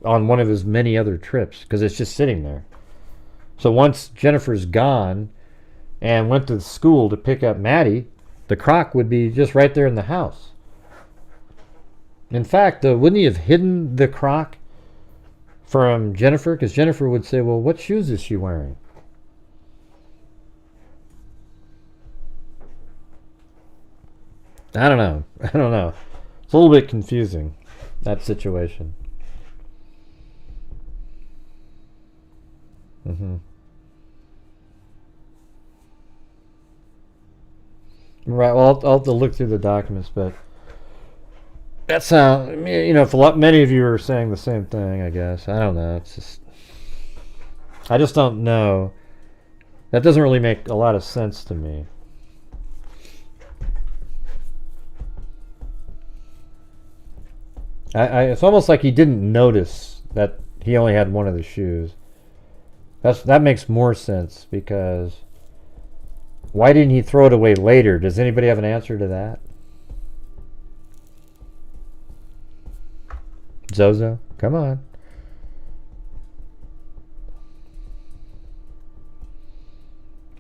on one of his many other trips? Because it's just sitting there. So once Jennifer's gone and went to the school to pick up Maddie, the crock would be just right there in the house. In fact, wouldn't he have hidden the crock from Jennifer? Because Jennifer would say, well, what shoes is she wearing? I don't know. It's a little bit confusing, that situation. Right, well, I'll have to look through the documents, but That sound, I mean, you know, if many of you are saying the same thing, I guess. I don't know. It's just, I just don't know. That doesn't really make a lot of sense to me. It's almost like he didn't notice that he only had one of the shoes. That makes more sense, because why didn't he throw it away later? Does anybody have an answer to that? Zozo, come on.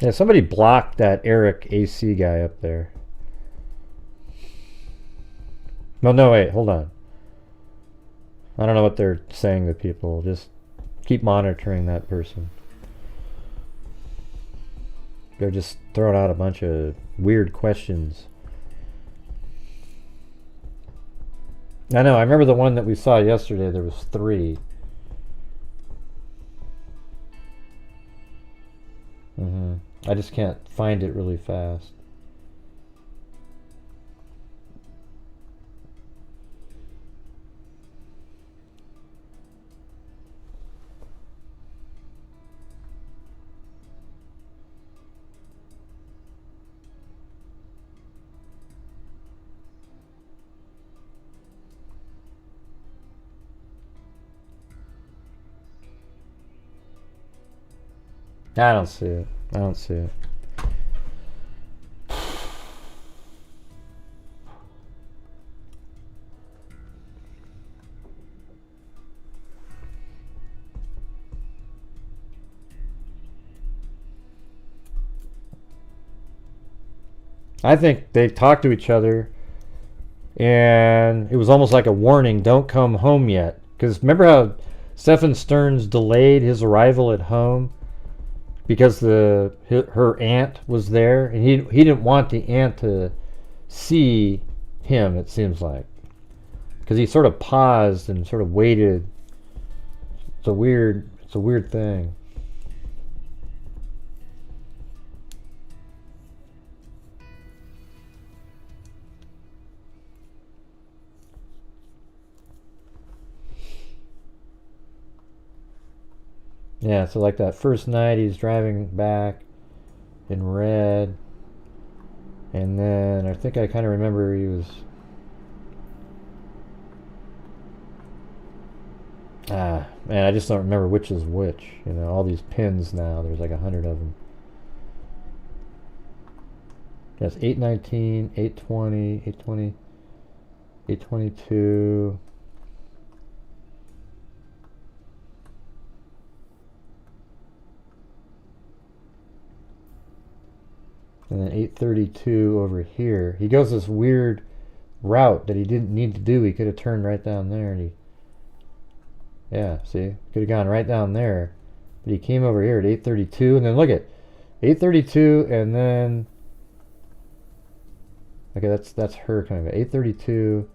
Yeah, somebody blocked that Eric AC guy up there. No, wait, hold on. I don't know what they're saying to people. Just keep monitoring that person. They're just throwing out a bunch of weird questions. I know, I remember the one that we saw yesterday, there was 3. I just can't find it really fast. I don't see it. I don't see it. I think they talked to each other, and it was almost like a warning, don't come home yet. Because remember how Stefan Stearns delayed his arrival at home because her aunt was there, and he didn't want the aunt to see him, it seems like, because he sort of paused and sort of waited. It's a weird thing. Yeah, so like that first night he's driving back in red, and then I think I kind of remember he was man, I just don't remember which is which, you know, all these pins now, there's like 100 of them. That's 819, 820, 820, 822. And then 832 over here. He goes this weird route that he didn't need to do. He could have turned right down there, and yeah, see? Could have gone right down there. But he came over here at 832, and then look at 832, and then okay, that's her coming back. 832.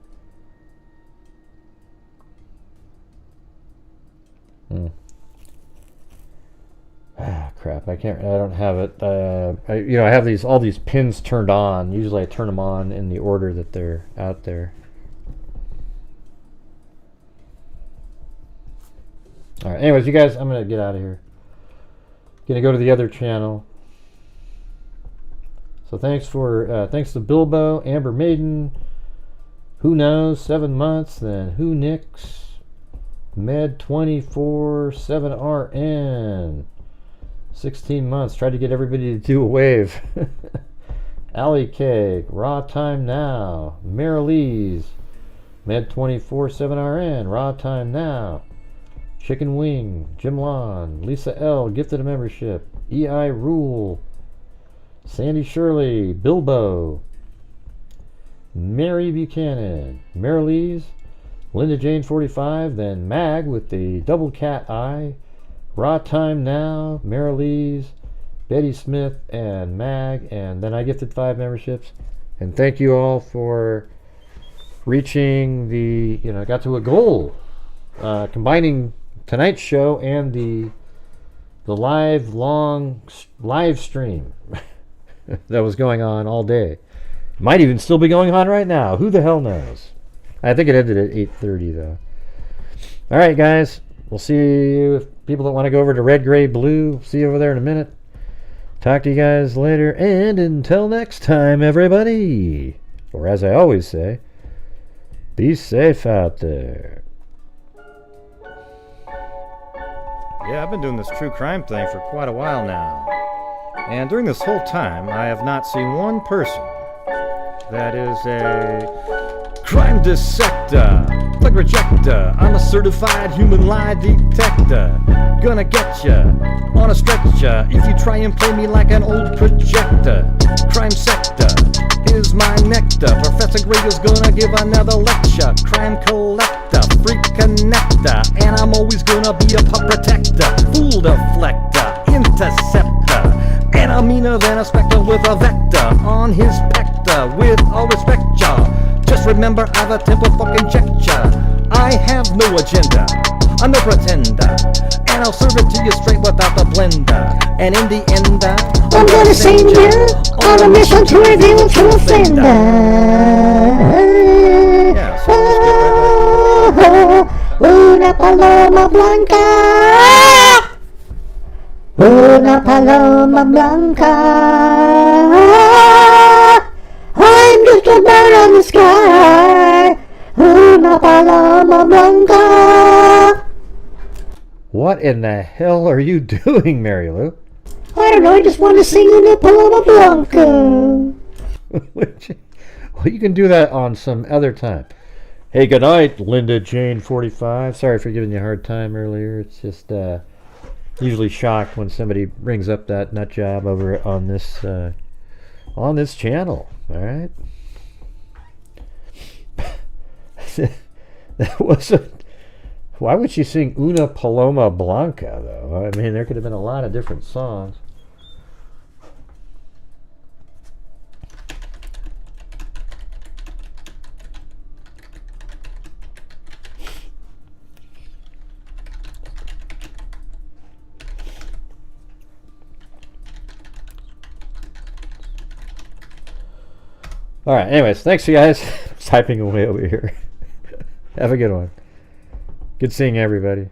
Crap, I don't have it. I have all these pins turned on. Usually I turn them on in the order that they're out there. Alright, anyways, you guys, I'm gonna get out of here. Gonna go to the other channel. So thanks to Bilbo, Amber Maiden, Who Knows, 7 months, then Who Nicks, Med24, 7RN, 16 months. Tried to get everybody to do a wave. Alley Cake, Raw Time Now, Marilees, Med24, 7RN, Raw Time Now, Chicken Wing, Jim Lon, Lisa L, gifted a membership, EI Rule, Sandy Shirley, Bilbo, Mary Buchanan, Marilees, Linda Jane 45, then Mag with the double cat eye, Raw Time Now, Marilees, Betty Smith, and Mag, and then I gifted 5 memberships. And thank you all for reaching got to a goal, combining tonight's show and the live stream that was going on all day. Might even still be going on right now. Who the hell knows? I think it ended at 8:30 though. All right, guys. We'll see you. If people that want to go over to Red, Gray, Blue, see you over there in a minute. Talk to you guys later. And until next time, everybody. Or as I always say, be safe out there. Yeah, I've been doing this true crime thing for quite a while now. And during this whole time, I have not seen one person that is a crime dissector, thug rejector. I'm a certified human lie detector. Gonna get ya on a stretcher if you try and play me like an old projector. Crime sector, here's my nectar. Professor Gray is gonna give another lecture. Crime collector, freak connector, and I'm always gonna be a pup protector. Fool deflector, interceptor, and I'm meaner than a spectre with a vector on his pector. With all respect, y'all, just remember I've a temple fucking check-ya. I have no agenda, I'm no pretender, and I'll serve it to you straight without the blender. And in the end, I'm gonna send you on a mission to reveal the true offender. yeah, so let's get right back to it. Una paloma blanca. Una paloma blanca. I'm just a bird on the sky. Una paloma blanca. What in the hell are you doing, Mary Lou? I don't know, I just want to sing Una paloma blanca. Well, you can do that on some other time. Hey, good night, Linda Jane 45. Sorry for giving you a hard time earlier. It's just usually shocked when somebody brings up that nut job over on this channel. All right. That wasn't. Why would she sing Una Paloma Blanca though? I mean, there could have been a lot of different songs. All right, anyways, thanks you guys. Typing away over here. Have a good one. Good seeing everybody.